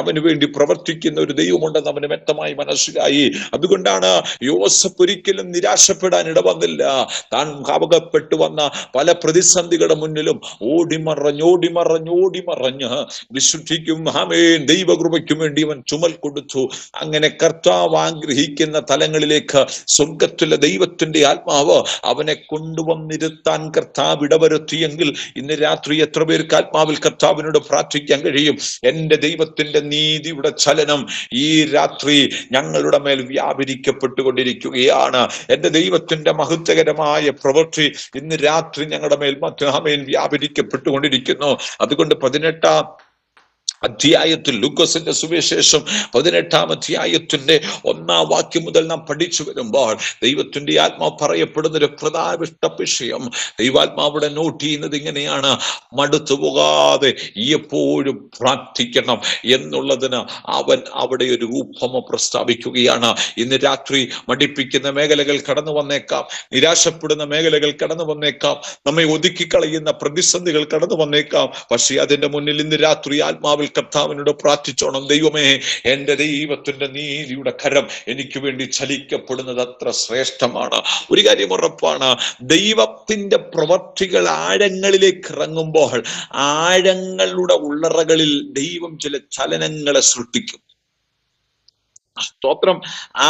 അവന് വേണ്ടി പ്രവർത്തിക്കുന്ന ഒരു ദൈവമുണ്ടെന്ന് അവന് വ്യക്തമായി മനസ്സിലായി. അതുകൊണ്ടാണ് യോസഫ് ഒരിക്കലും നിരാശപ്പെടാൻ ഇടവന്നില്ല. താൻ അകപ്പെട്ടു വന്ന പല പ്രതിസന്ധികളുടെ മുന്നിലും ഓടിമറഞ്ഞ് വിശുദ്ധിക്കും ദൈവകൃപയ്ക്കും വേണ്ടി അവൻ ചുമൽ കൊടുത്തു. അങ്ങനെ കർത്താവ് ആഗ്രഹിക്കുന്ന തലങ്ങളിലേക്ക് സ്വർഗത്തിലെ ദൈവത്തിന്റെ ആത്മാവ് അവനെ കൊണ്ടുവന്നിരുത്താൻ കർത്താവ് ഇടവരുത്തിയെങ്കിൽ ഇന്ന് രാത്രി എത്ര പേർക്ക് ആത്മാവിൽ കർത്താവിനോട് പ്രാർത്ഥിക്കാൻ കഴിയും? എന്റെ ദൈവത്തിന്റെ നീതിയുടെ ചലനം ഈ രാത്രി ഞങ്ങളുടെ മേൽ വ്യാപരിക്കപ്പെട്ടുകൊണ്ടിരിക്കുകയാണ്. എന്റെ ദൈവത്തിന്റെ മഹത്വകരമായ പ്രവൃത്തി ഇന്ന് രാത്രി ഞങ്ങളുടെ മേൽ വ്യാപരിക്കപ്പെട്ടുകൊണ്ടിരിക്കുന്നു. അതുകൊണ്ട് 18-ാം അധ്യായത്തിൽ, ലൂക്കോസിന്റെ സുവിശേഷം 18-ാം അധ്യായത്തിന്റെ 1-ാം വാക്യം മുതൽ നാം പഠിച്ചു വരുമ്പോൾ ദൈവത്തിന്റെ ആത്മാവ് പറയപ്പെടുന്ന ഒരു പ്രധാനപ്പെട്ട വിഷയം, ദൈവാത്മാവിടെ നോട്ട് ചെയ്യുന്നത് ഇങ്ങനെയാണ്: മടുത്തു പോകാതെ എപ്പോഴും പ്രാർത്ഥിക്കണം എന്നുള്ളതിന് അവൻ അവിടെ ഒരു ഉപമ പ്രസ്താവിക്കുകയാണ്. ഇന്ന് രാത്രി മടിപ്പിക്കുന്ന മേഖലകൾ കടന്നു വന്നേക്കാം, നിരാശപ്പെടുന്ന മേഖലകൾ കടന്നു വന്നേക്കാം, നമ്മെ ഒതുക്കിക്കളയുന്ന പ്രതിസന്ധികൾ കടന്നു വന്നേക്കാം. പക്ഷെ അതിന്റെ മുന്നിൽ ഇന്ന് രാത്രി ആത്മാവിൽ കർത്താവിനോട് പ്രാർത്ഥിച്ചോണം. ദൈവമേ, എന്റെ ദൈവത്തിന്റെ നീതിയുടെ കരം എനിക്ക് വേണ്ടി ചലിക്കപ്പെടുന്നത് അത്ര ശ്രേഷ്ഠമാണ്. ഒരു കാര്യം ഉറപ്പാണ്, ദൈവത്തിന്റെ പ്രവർത്തികൾ ആഴങ്ങളിലേക്ക് ഇറങ്ങുമ്പോൾ ആഴങ്ങളുടെ ഉള്ളറകളിൽ ദൈവം ചില ചലനങ്ങളെ സൃഷ്ടിക്കും. സ്തോത്രം.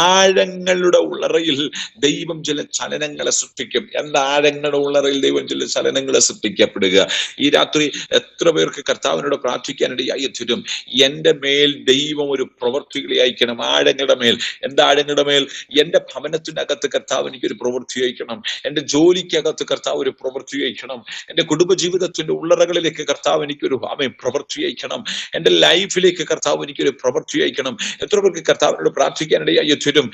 ആഴങ്ങളുടെ ഉള്ളറയിൽ ദൈവം ചില ചലനങ്ങളെ സൃഷ്ടിക്കും. എന്താ ആഴങ്ങളുടെ ഉള്ളറയിൽ ദൈവം ചില ചലനങ്ങളെ സൃഷ്ടിക്കപ്പെടുക? ഈ രാത്രി എത്ര പേർക്ക് കർത്താവിനോട് പ്രാർത്ഥിക്കാനിടയായി തീരും? എന്റെ മേൽ ദൈവം ഒരു പ്രവൃത്തികളെ അയക്കണം. ആഴങ്ങളുടെ മേൽ. എന്താ ആഴങ്ങളുടെ മേൽ? എന്റെ ഭവനത്തിന്റെ അകത്ത് കർത്താവ് എനിക്കൊരു പ്രവൃത്തി അയക്കണം. എന്റെ ജോലിക്കകത്ത് കർത്താവ് ഒരു പ്രവൃത്തി അയക്കണം. എന്റെ കുടുംബജീവിതത്തിന്റെ ഉള്ളറകളിലേക്ക് കർത്താവ് എനിക്കൊരു പ്രവൃത്തി അയക്കണം. എന്റെ ലൈഫിലേക്ക് കർത്താവ് എനിക്കൊരു പ്രവൃത്തി അയക്കണം. എത്ര പേർക്ക് കർത്താവ് പ്രാർത്ഥിക്കാനിടയായി തീരും?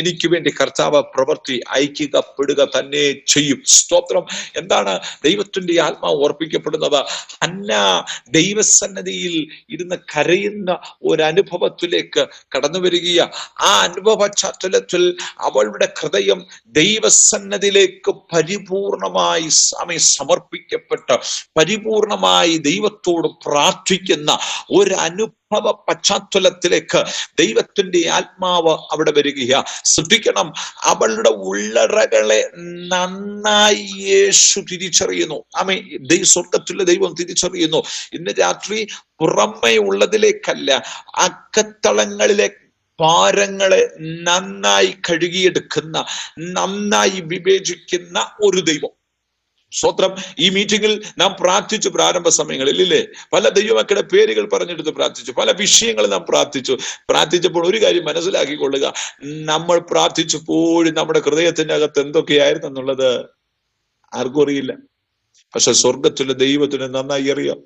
എനിക്ക് വേണ്ടി കർത്താവ് പ്രവൃത്തി ഐക്യപ്പെടുക തന്നെ ചെയ്യും. സ്തോത്രം. എന്താണ് ദൈവത്തിന്റെ ആത്മാവ് ഓർപ്പിക്കപ്പെടുന്നത്? ഹന്ന ദൈവസന്നിധിയിൽ ഇരുന്ന് കരയുന്ന ഒരനുഭവത്തിലേക്ക് കടന്നു വരികയാ. ആ അനുഭവ പശ്ചാത്തലത്തിൽ അവളുടെ ഹൃദയം ദൈവസന്നിധിയിലേക്ക് പരിപൂർണമായി സമർപ്പിക്കപ്പെട്ട് പരിപൂർണമായി ദൈവത്തോട് പ്രാർത്ഥിക്കുന്ന ഒരനുഭവം അനുഭവ പശ്ചാത്തലത്തിലേക്ക് ദൈവത്തിന്റെ ആത്മാവ് അവിടെ വരികയാ. ശ്രദ്ധിക്കണം, അവളുടെ ഉള്ളറകളെ നന്നായി യേശു തിരിച്ചറിയുന്നു. സ്വർഗത്തിലെ ദൈവം തിരിച്ചറിയുന്നു. ഇന്ന് രാത്രി പുറമേ ഉള്ളതിലേക്കല്ല, അകത്തളങ്ങളിലെ ഭാരങ്ങളെ നന്നായി കഴുകിയെടുക്കുന്ന, നന്നായി വിവേചിക്കുന്ന ഒരു ദൈവം. സ്തോത്രം. ഈ മീറ്റിംഗിൽ നാം പ്രാർത്ഥിച്ചു പ്രാരംഭ സമയങ്ങളിൽ, ഇല്ലേ? പല ദൈവമക്കളുടെ പേരുകൾ പറഞ്ഞെടുത്ത് പ്രാർത്ഥിച്ചു, പല വിഷയങ്ങൾ നാം പ്രാർത്ഥിച്ചപ്പോൾ ഒരു കാര്യം മനസ്സിലാക്കിക്കൊള്ളുക, നമ്മൾ പ്രാർത്ഥിച്ചപ്പോഴും നമ്മുടെ ഹൃദയത്തിന്റെ അകത്ത് എന്തൊക്കെയായിരുന്നു എന്നുള്ളത് ആർക്കും അറിയില്ല. പക്ഷെ സ്വർഗത്തിലെ ദൈവത്തിന് നന്നായി അറിയാം.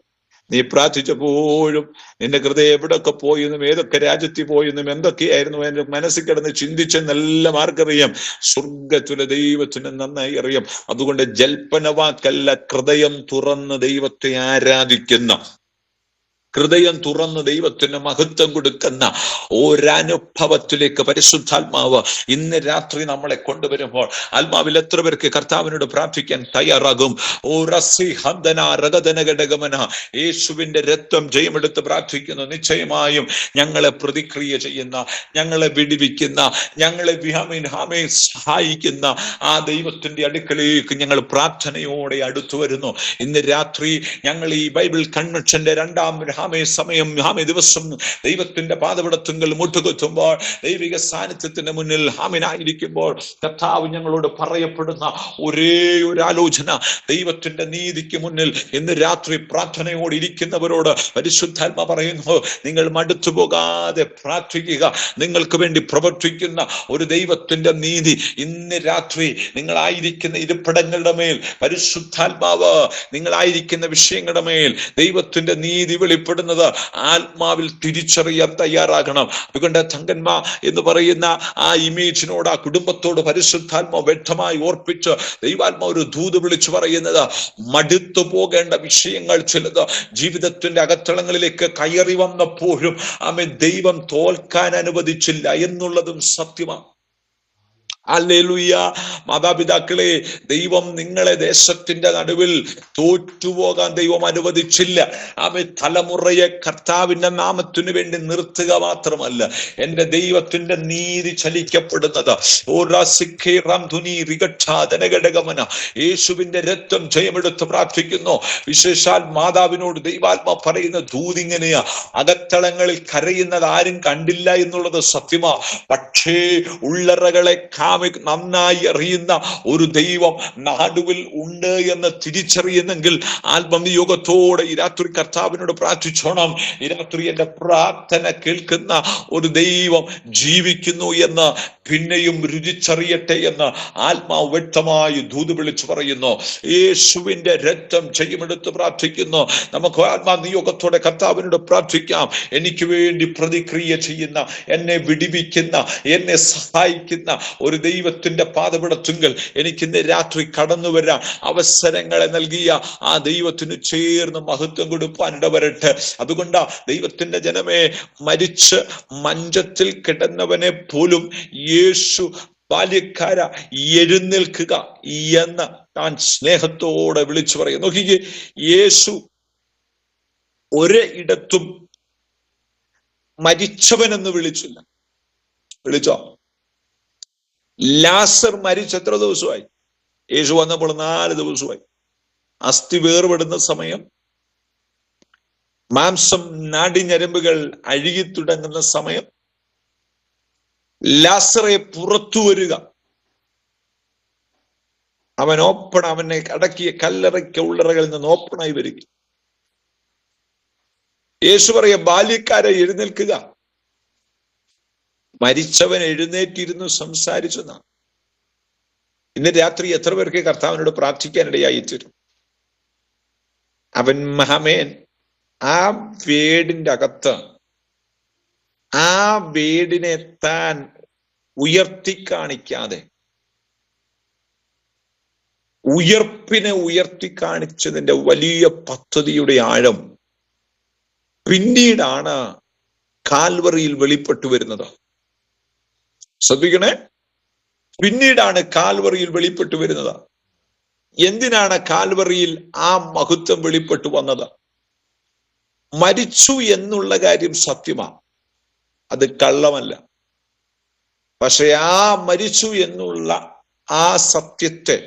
നീ പ്രാർത്ഥിച്ചപ്പോഴും നിന്റെ ഹൃദയം എവിടെയൊക്കെ പോയെന്നും ഏതൊക്കെ രാജ്യത്തിൽ പോയെന്നും എന്തൊക്കെയായിരുന്നു എന്റെ മനസ്സിൽ കിടന്ന് ചിന്തിച്ചെന്നെല്ലാം ആർക്കറിയാം? സ്വർഗത്തിലെ ദൈവത്തിന് നന്നായി അറിയാം. അതുകൊണ്ട് ജൽപ്പനവാക്കല്ല, ഹൃദയം തുറന്ന് ദൈവത്തെ ആരാധിക്കുന്ന, ഹൃദയം തുറന്ന് ദൈവത്തിന് മഹത്വം കൊടുക്കുന്ന ഒരനുഭവത്തിലേക്ക് പരിശുദ്ധാത്മാവ് ഇന്ന് രാത്രി നമ്മളെ കൊണ്ടുവരുമ്പോൾ, ആത്മാവിൽ എത്ര പേർക്ക് കർത്താവിനോട് പ്രാർത്ഥിക്കാൻ തയ്യാറാകും? യേശുവിന്റെ രക്തം ജയമെടുത്ത് പ്രാർത്ഥിക്കുന്നു. നിശ്ചയമായും ഞങ്ങളെ പ്രതിക്രിയ ചെയ്യുന്ന, ഞങ്ങളെ വിടിവിക്കുന്ന, ഞങ്ങളെ സഹായിക്കുന്ന ആ ദൈവത്തിന്റെ അടുക്കലേക്ക് ഞങ്ങൾ പ്രാർത്ഥനയോടെ അടുത്തു വരുന്നു. ഇന്ന് രാത്രി ഞങ്ങൾ ഈ ബൈബിൾ കൺവെൻഷന്റെ രണ്ടാം സമയം ദിവസം ദൈവത്തിന്റെ പാദപീഠത്തിൽ മുട്ടുകുത്തുമ്പോൾ, ദൈവിക സാന്നിധ്യത്തിന്റെ മുന്നിൽ ഹാമിനായിരിക്കുമ്പോൾ, കർത്താവ് ഞങ്ങളോട് പറയപ്പെടുന്ന ഒരേ ഒരു ആലോചന, ദൈവത്തിന്റെ നീതിക്ക് മുന്നിൽ ഇന്ന് രാത്രി പ്രാർത്ഥനയോടെ ഇരിക്കുന്നവരോട് പരിശുദ്ധാത്മ പറയുന്നു, നിങ്ങൾ മടുത്തു പോകാതെ പ്രാർത്ഥിക്കുക. നിങ്ങൾക്ക് വേണ്ടി പ്രവർത്തിക്കുന്ന ഒരു ദൈവത്തിന്റെ നീതി ഇന്ന് രാത്രി നിങ്ങളായിരിക്കുന്ന ഇരിപ്പിടങ്ങളുടെ മേൽ പരിശുദ്ധാത്മാവ് നിങ്ങളായിരിക്കുന്ന വിഷയങ്ങളുടെ മേൽ ദൈവത്തിന്റെ നീതി വെളിപ്പെടുന്നത് ആത്മാവിൽ തിരിച്ചറിയാൻ തയ്യാറാകണം. അതുകൊണ്ട് തങ്കന്മാ എന്ന് പറയുന്ന ആ ഇമേജിനോട്, ആ കുടുംബത്തോട് പരിശുദ്ധാത്മാ വ്യക്തമായി ഓർപ്പിച്ച് ദൈവാത്മാ ഒരു ദൂത് വിളിച്ചു പറയുന്നത്, മടുത്തു പോകേണ്ട വിഷയങ്ങൾ ചിലത് ജീവിതത്തിന്റെ അകത്തളങ്ങളിലേക്ക് കയറി വന്നപ്പോഴും ദൈവം തോൽക്കാൻ അനുവദിച്ചില്ല എന്നുള്ളതും സത്യമാണ്. ഹല്ലേലൂയ. മാതാപിതാക്കളെ, ദൈവം നിങ്ങളെ ദേശത്തിന്റെ നടുവിൽ തോറ്റുപോകാൻ ദൈവം അനുവദിച്ചില്ല. തലമുറയെ കർത്താവിന്റെ നാമത്തിനു വേണ്ടി നിർത്തുക മാത്രമല്ല, എന്റെ ദൈവത്തിന്റെ നീതി ചലിക്കപ്പെടുന്നത് യേശുവിന്റെ രക്തം ജയമെടുത്ത് പ്രാർത്ഥിക്കുന്നു. വിശേഷാൽ മാതാവിനോട് ദൈവാത്മാ പറയുന്ന ദൂതിങ്ങനെയാ, അകത്തളങ്ങളിൽ കരയുന്നത് ആരും കണ്ടില്ല എന്നുള്ളത് സത്യമാ. പക്ഷേ ഉള്ളറകളെ നന്നായി അറിയുന്ന ഒരു ദൈവം നടുവിൽ ഉണ്ട് എന്ന് തിരിച്ചറിയുന്നെങ്കിൽ ആത്മനിയോഗത്തോടെ ഈ രാത്രി കർത്താവിനോട് പ്രാർത്ഥിച്ചോണം. ഈ രാത്രി എന്റെ പ്രാർത്ഥന കേൾക്കുന്ന ഒരു ദൈവം ജീവിക്കുന്നു എന്ന് പിന്നെയും രുചിച്ചറിയട്ടെ എന്ന് ആത്മാവ് വ്യക്തമായി ദൂത് വിളിച്ചു പറയുന്നു. യേശുവിന്റെ രക്തം ജയമെടുത്ത് പ്രാർത്ഥിക്കുന്നു. നമുക്ക് ആത്മനിയോഗത്തോടെ കർത്താവിനോട് പ്രാർത്ഥിക്കാം. എനിക്ക് വേണ്ടി പ്രതിക്രിയ ചെയ്യുന്ന, എന്നെ വിടിവിക്കുന്ന, എന്നെ സഹായിക്കുന്ന ഒരു ദൈവത്തിന്റെ പാദപീഠത്തിങ്കൽ എനിക്കിന്ന് രാത്രി കടന്നു വരാൻ അവസരങ്ങളെ നൽകിയ ആ ദൈവത്തിന് ചേർന്ന് മഹത്വം കൊടുപ്പാൻ ഇടവരട്ടെ. അതുകൊണ്ടാ ദൈവത്തിന്റെ ജനമേ, മരിച്ച് മഞ്ചത്തിൽ കിടന്നവനെ പോലും യേശു ബാല്യക്കാര എഴുന്നേൽക്കുക എന്ന് താൻ സ്നേഹത്തോടെ വിളിച്ചു പറയും. നോക്കിക്കേ, യേശു ഒരിടത്തും മരിച്ചവനെന്ന് വിളിച്ചില്ല. വിളിച്ചോ? ലാസർ മരിച്ച് എത്ര ദിവസമായി? യേശു വന്നപ്പോൾ 4 ദിവസമായി. അസ്ഥി വേർപെടുന്ന സമയം, മാംസം നാടിഞരമ്പുകൾ അഴുകി തുടങ്ങുന്ന സമയം, ലാസറെ പുറത്തു വരിക, അവൻ അവനെ അടക്കിയ കല്ലറയ്ക്ക് ഉള്ളറകളിൽ നിന്ന് ഓപ്പണായി വരിക. യേശു പറയ, ബാല്യക്കാരെ എഴുന്നേൽക്കുക. മരിച്ചവൻ എഴുന്നേറ്റിരുന്നു സംസാരിച്ചെന്നാണ്. ഇന്ന് രാത്രി എത്ര പേർക്ക് കർത്താവിനോട് പ്രാർത്ഥിക്കാനിടയായി തീരും? അവൻ മഹമേൻ ആ വീടിന്റെ അകത്ത്, ആ വീടിനെ താൻ ഉയർത്തി കാണിക്കാതെ, ഉയർപ്പിനെ ഉയർത്തി കാണിച്ചതിന്റെ വലിയ പദ്ധതിയുടെ ആഴം പിന്നീടാണ് കാൽവറിയിൽ വെളിപ്പെട്ടു വരുന്നത്. ശ്രദ്ധിക്കണേ, പിന്നീടാണ് കാൽവറിയിൽ വെളിപ്പെട്ടു വരുന്നത്. എന്തിനാണ് കാൽവറിയിൽ ആ മഹത്വം വെളിപ്പെട്ടു വന്നത്? മരിച്ചു എന്നുള്ള കാര്യം സത്യമാണ്, അത് കള്ളമല്ല. പക്ഷെ ആ മരിച്ചു എന്നുള്ള ആ സത്യത്തെ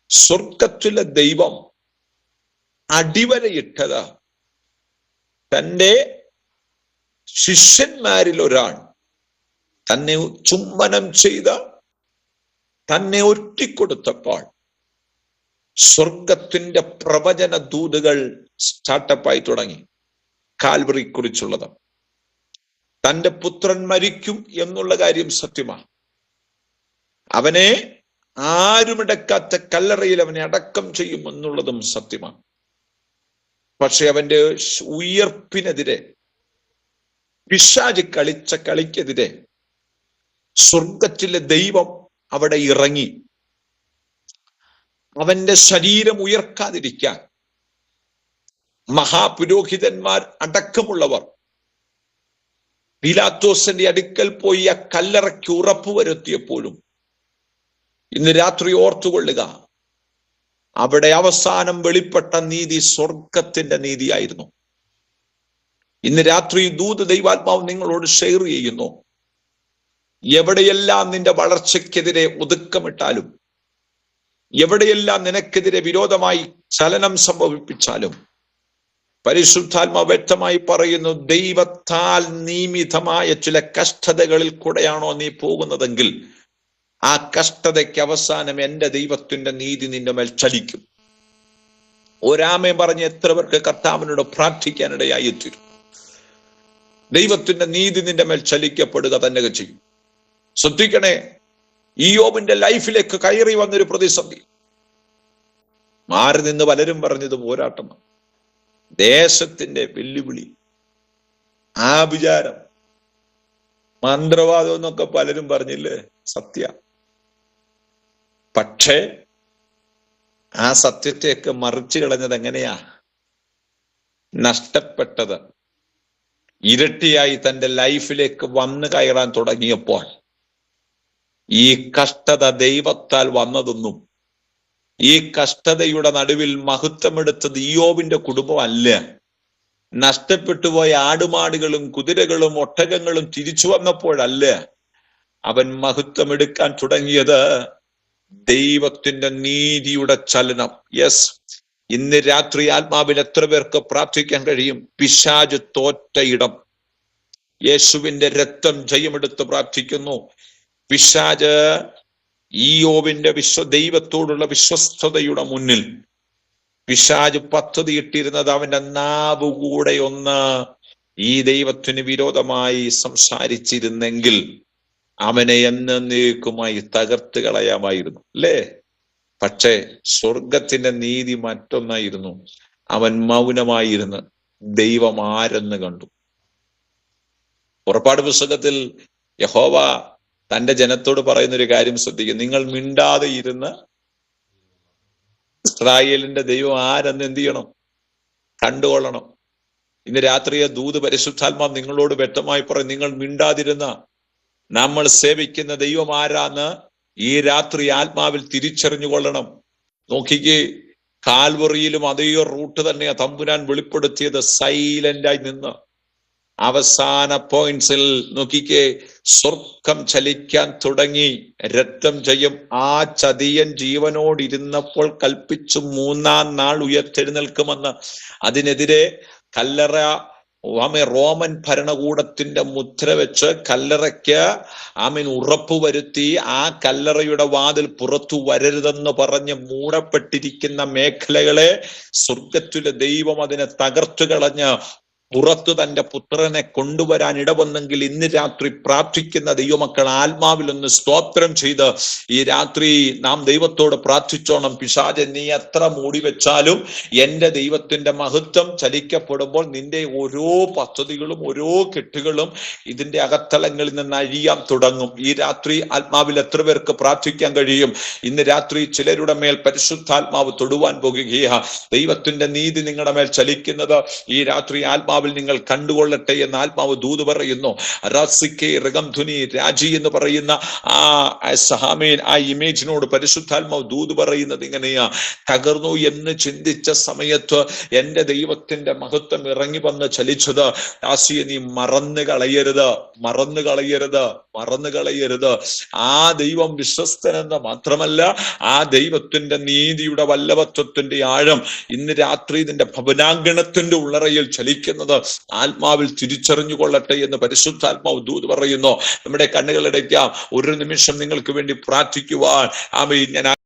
സ്വർഗത്തിലെ ദൈവം അടിവരയിട്ടത് തൻ്റെ ശിഷ്യന്മാരിൽ ഒരാൾ തന്നെ ചുംബനം ചെയ്ത് തന്നെ ഒറ്റിക്കൊടുത്തപ്പോൾ സ്വർഗത്തിന്റെ പ്രവചന ദൂതുകൾ സ്റ്റാർട്ടപ്പായി തുടങ്ങി. കാൽവറി കുറിച്ചുള്ളത്, തന്റെ പുത്രൻ മരിക്കും എന്നുള്ള കാര്യം സത്യമാണ്. അവനെ ആരുമടക്കാത്ത കല്ലറയിൽ അവനെ അടക്കം ചെയ്യും എന്നുള്ളതും സത്യമാണ്. പക്ഷെ അവന്റെ ഉയർപ്പിനെതിരെ, പിശാച് കളിച്ച കളിക്കെതിരെ സ്വർഗത്തിലെ ദൈവം അവിടെ ഇറങ്ങി. അവന്റെ ശരീരം ഉയർക്കാതിരിക്കാൻ മഹാപുരോഹിതന്മാർ അടക്കമുള്ളവർ പീലാത്തോസിന്റെ അടുക്കൽ പോയി ആ കല്ലറയ്ക്ക് ഉറപ്പുവരുത്തിയപ്പോഴും, ഇന്ന് രാത്രി ഓർത്തുകൊള്ളുക, അവിടെ അവസാനം വെളിപ്പെട്ട നീതി സ്വർഗത്തിന്റെ നീതിയായിരുന്നു. ഇന്ന് രാത്രി ദൂത ദൈവാത്മാവ് നിങ്ങളോട് ഷെയർ ചെയ്യുന്നു. എവിടെയെല്ലാം നിന്റെ വളർച്ചയ്ക്കെതിരെ ഒതുക്കമിട്ടാലും, എവിടെയെല്ലാം നിനക്കെതിരെ വിരോധമായി ചലനം സംഭവിപ്പിച്ചാലും, പരിശുദ്ധാത്മാവ് വ്യക്തമായി പറയുന്നു, ദൈവത്താൽ നിയമിതമായ ചില കഷ്ടതകളിൽ കൂടെയാണോ നീ പോകുന്നതെങ്കിൽ ആ കഷ്ടതയ്ക്ക് അവസാനം എന്റെ ദൈവത്തിന്റെ നീതി നിന്റെ മേൽ ചലിക്കും. ഒരാമേ പറഞ്ഞ് എത്ര പേർക്ക് കർത്താവിനോട് പ്രാർത്ഥിക്കാനിടയായി തീരും. ദൈവത്തിന്റെ നീതി നിന്റെ മേൽ ചലിക്കപ്പെടുക തന്നെ ചെയ്യും. ശ്രദ്ധിക്കണേ, ഇയ്യോബിന്റെ ലൈഫിലേക്ക് കയറി വന്നൊരു പ്രതിസന്ധി. മാറി നിന്ന് പലരും പറഞ്ഞത് പോരാട്ടമാണ്, ദേശത്തിന്റെ വെല്ലുവിളി, ആഭിചാരം, മന്ത്രവാദം എന്നൊക്കെ പലരും പറഞ്ഞില്ലേ, സത്യ. പക്ഷേ ആ സത്യത്തെയൊക്കെ മറിച്ചു കളഞ്ഞത് എങ്ങനെയാ? നഷ്ടപ്പെട്ടത് ഇരട്ടിയായി തന്റെ ലൈഫിലേക്ക് വന്നു കയറാൻ തുടങ്ങിയപ്പോൾ ഈ കഷ്ടത ദൈവത്താൽ വന്നതൊന്നും, ഈ കഷ്ടതയുടെ നടുവിൽ മഹത്വമെടുത്തത് ഇയ്യോബിന്റെ കുടുംബമല്ല. നഷ്ടപ്പെട്ടുപോയ ആടുമാടുകളും കുതിരകളും ഒട്ടകങ്ങളും തിരിച്ചു വന്നപ്പോഴല്ല അവൻ മഹത്വമെടുക്കാൻ തുടങ്ങിയത്, ദൈവത്തിന്റെ നീതിയുടെ ചലനം. യെസ്, ഇന്ന് രാത്രി ആത്മാവിൽ എത്ര പേർക്ക് പ്രാർത്ഥിക്കാൻ കഴിയും? പിശാച് തോറ്റ ഇടം, യേശുവിന്റെ രക്തം ജയമെടുത്ത് പ്രാർത്ഥിക്കുന്നു. പിശാച് ഇയ്യോബിന്റെ ദൈവത്തോടുള്ള വിശ്വസ്തതയുടെ മുന്നിൽ പിശാച് പദ്ധതി ഇട്ടിരുന്നത് അവന്റെ നാവ് കൂടെ ഒന്ന് ഈ ദൈവത്തിന് വിരോധമായി സംസാരിച്ചിരുന്നെങ്കിൽ അവനെ എന്നേക്കുമായി തകർത്ത് കളയാമായിരുന്നു, അല്ലേ? പക്ഷേ സ്വർഗത്തിന്റെ നീതി മറ്റൊന്നായിരുന്നു. അവൻ മൗനമായിരുന്ന് ദൈവം ആരെന്ന് കണ്ടു. പുറപ്പാട് പുസ്തകത്തിൽ യഹോവ തന്റെ ജനത്തോട് പറയുന്നൊരു കാര്യം ശ്രദ്ധിക്കും, നിങ്ങൾ മിണ്ടാതെ ഇരുന്ന് ഇസ്രായേലിന്റെ ദൈവം ആരെന്ന് എന്ത് ചെയ്യണം? കണ്ടുകൊള്ളണം. ഇന്ന് രാത്രിയെ ദൂത് പരിശുദ്ധാത്മാവ് നിങ്ങളോട് വ്യക്തമായി പറയും, നിങ്ങൾ മിണ്ടാതിരുന്ന നമ്മൾ സേവിക്കുന്ന ദൈവം ആരാന്ന് ഈ രാത്രി ആത്മാവിൽ തിരിച്ചറിഞ്ഞുകൊള്ളണം. നോക്കിക്കേ, കാൽവറിയിലും അതേ റൂട്ട് തന്നെയാ തമ്പുരാൻ വെളിപ്പെടുത്തിയത്. സൈലന്റായി നിന്ന് അവസാന പോയിന്റ്സിൽ നോക്കിക്കേ, സ്വർഗം ചലിക്കാൻ തുടങ്ങി. രക്തം ജയം. ആ ചതിയൻ ജീവനോടിരുന്നപ്പോൾ കൽപ്പിച്ചു 3-ാം നാൾ ഉയർത്തെഴുന്നേൽക്കുമെന്ന്. അതിനെതിരെ കല്ലറ റോമൻ ഭരണകൂടത്തിന്റെ മുദ്ര വെച്ച് കല്ലറയ്ക്ക് ഉറപ്പുവരുത്തി ആ കല്ലറയുടെ വാതിൽ പുറത്തു വരരുതെന്ന് പറഞ്ഞ് മൂടപ്പെട്ടിരിക്കുന്ന മേഖലകളെ സ്വർഗത്തിലെ ദൈവം അതിനെ തകർത്തു കളഞ്ഞ് പുറത്തു തന്റെ പുത്രനെ കൊണ്ടുവരാൻ ഇടവന്നെങ്കിൽ ഇന്ന് രാത്രി പ്രാർത്ഥിക്കുന്ന ദൈവമക്കൾ ആത്മാവിലൊന്ന് സ്തോത്രം ചെയ്ത് ഈ രാത്രി നാം ദൈവത്തോട് പ്രാർത്ഥിച്ചോണം. പിശാച് നീ എത്ര മൂടി വെച്ചാലും എന്റെ ദൈവത്തിന്റെ മഹത്വം ചലിക്കപ്പെടുമ്പോൾ നിന്റെ ഓരോ പദ്ധതികളും ഓരോ കെട്ടുകളും ഇതിന്റെ അകത്തളങ്ങളിൽ നിന്ന് അഴിയാൻ തുടങ്ങും. ഈ രാത്രി ആത്മാവിൽ എത്ര പേർക്ക് പ്രാർത്ഥിക്കാൻ കഴിയും? ഇന്ന് രാത്രി ചിലരുടെ മേൽ പരിശുദ്ധാത്മാവ് തൊടുവാൻ പോകുകയാ. ദൈവത്തിന്റെ നീതി നിങ്ങളുടെ മേൽ ചലിക്കുന്നത് ഈ രാത്രി ആത്മാവ് ആത്മാവിൽ നിങ്ങൾ കണ്ടുകൊള്ളട്ടെ എന്ന് ആത്മാവ് ദൂത് പറയുന്നു. റസിക്കെ റഗംധുനി രാജി എന്ന് പറയുന്ന ആ ഇമേജിനോട് പരിശുദ്ധാത്മാവ് ദൂത് പറയുന്നത് ഇങ്ങനെയാ: തകർന്നു എന്ന് ചിന്തിച്ച സമയത്ത് എന്റെ ദൈവത്തിന്റെ മഹത്വം ഇറങ്ങി വന്ന് ചലിച്ചത് ദാസിയെ നീ മറന്നു കളയരുത്. ആ ദൈവം വിശ്വസ്തനെന്ന് മാത്രമല്ല, ആ ദൈവത്തിന്റെ നീതിയുടെ വല്ലഭത്വത്തിന്റെ ആഴം ഇന്ന് രാത്രി നിന്റെ ഭവനാങ്കണത്തിന്റെ ഉള്ളറയിൽ ചലിക്കുന്നത് ആത്മാവിൽ തിരിച്ചറിഞ്ഞുകൊള്ളട്ടെ എന്ന് പരിശുദ്ധാത്മാവ് ദൂത് പറയുന്നു. നമ്മുടെ കണ്ണുകളടയ്ക്കാം. ഒരു നിമിഷം നിങ്ങൾക്ക് വേണ്ടി പ്രാർത്ഥിക്കുവാൻ ആമേൻ ഞാൻ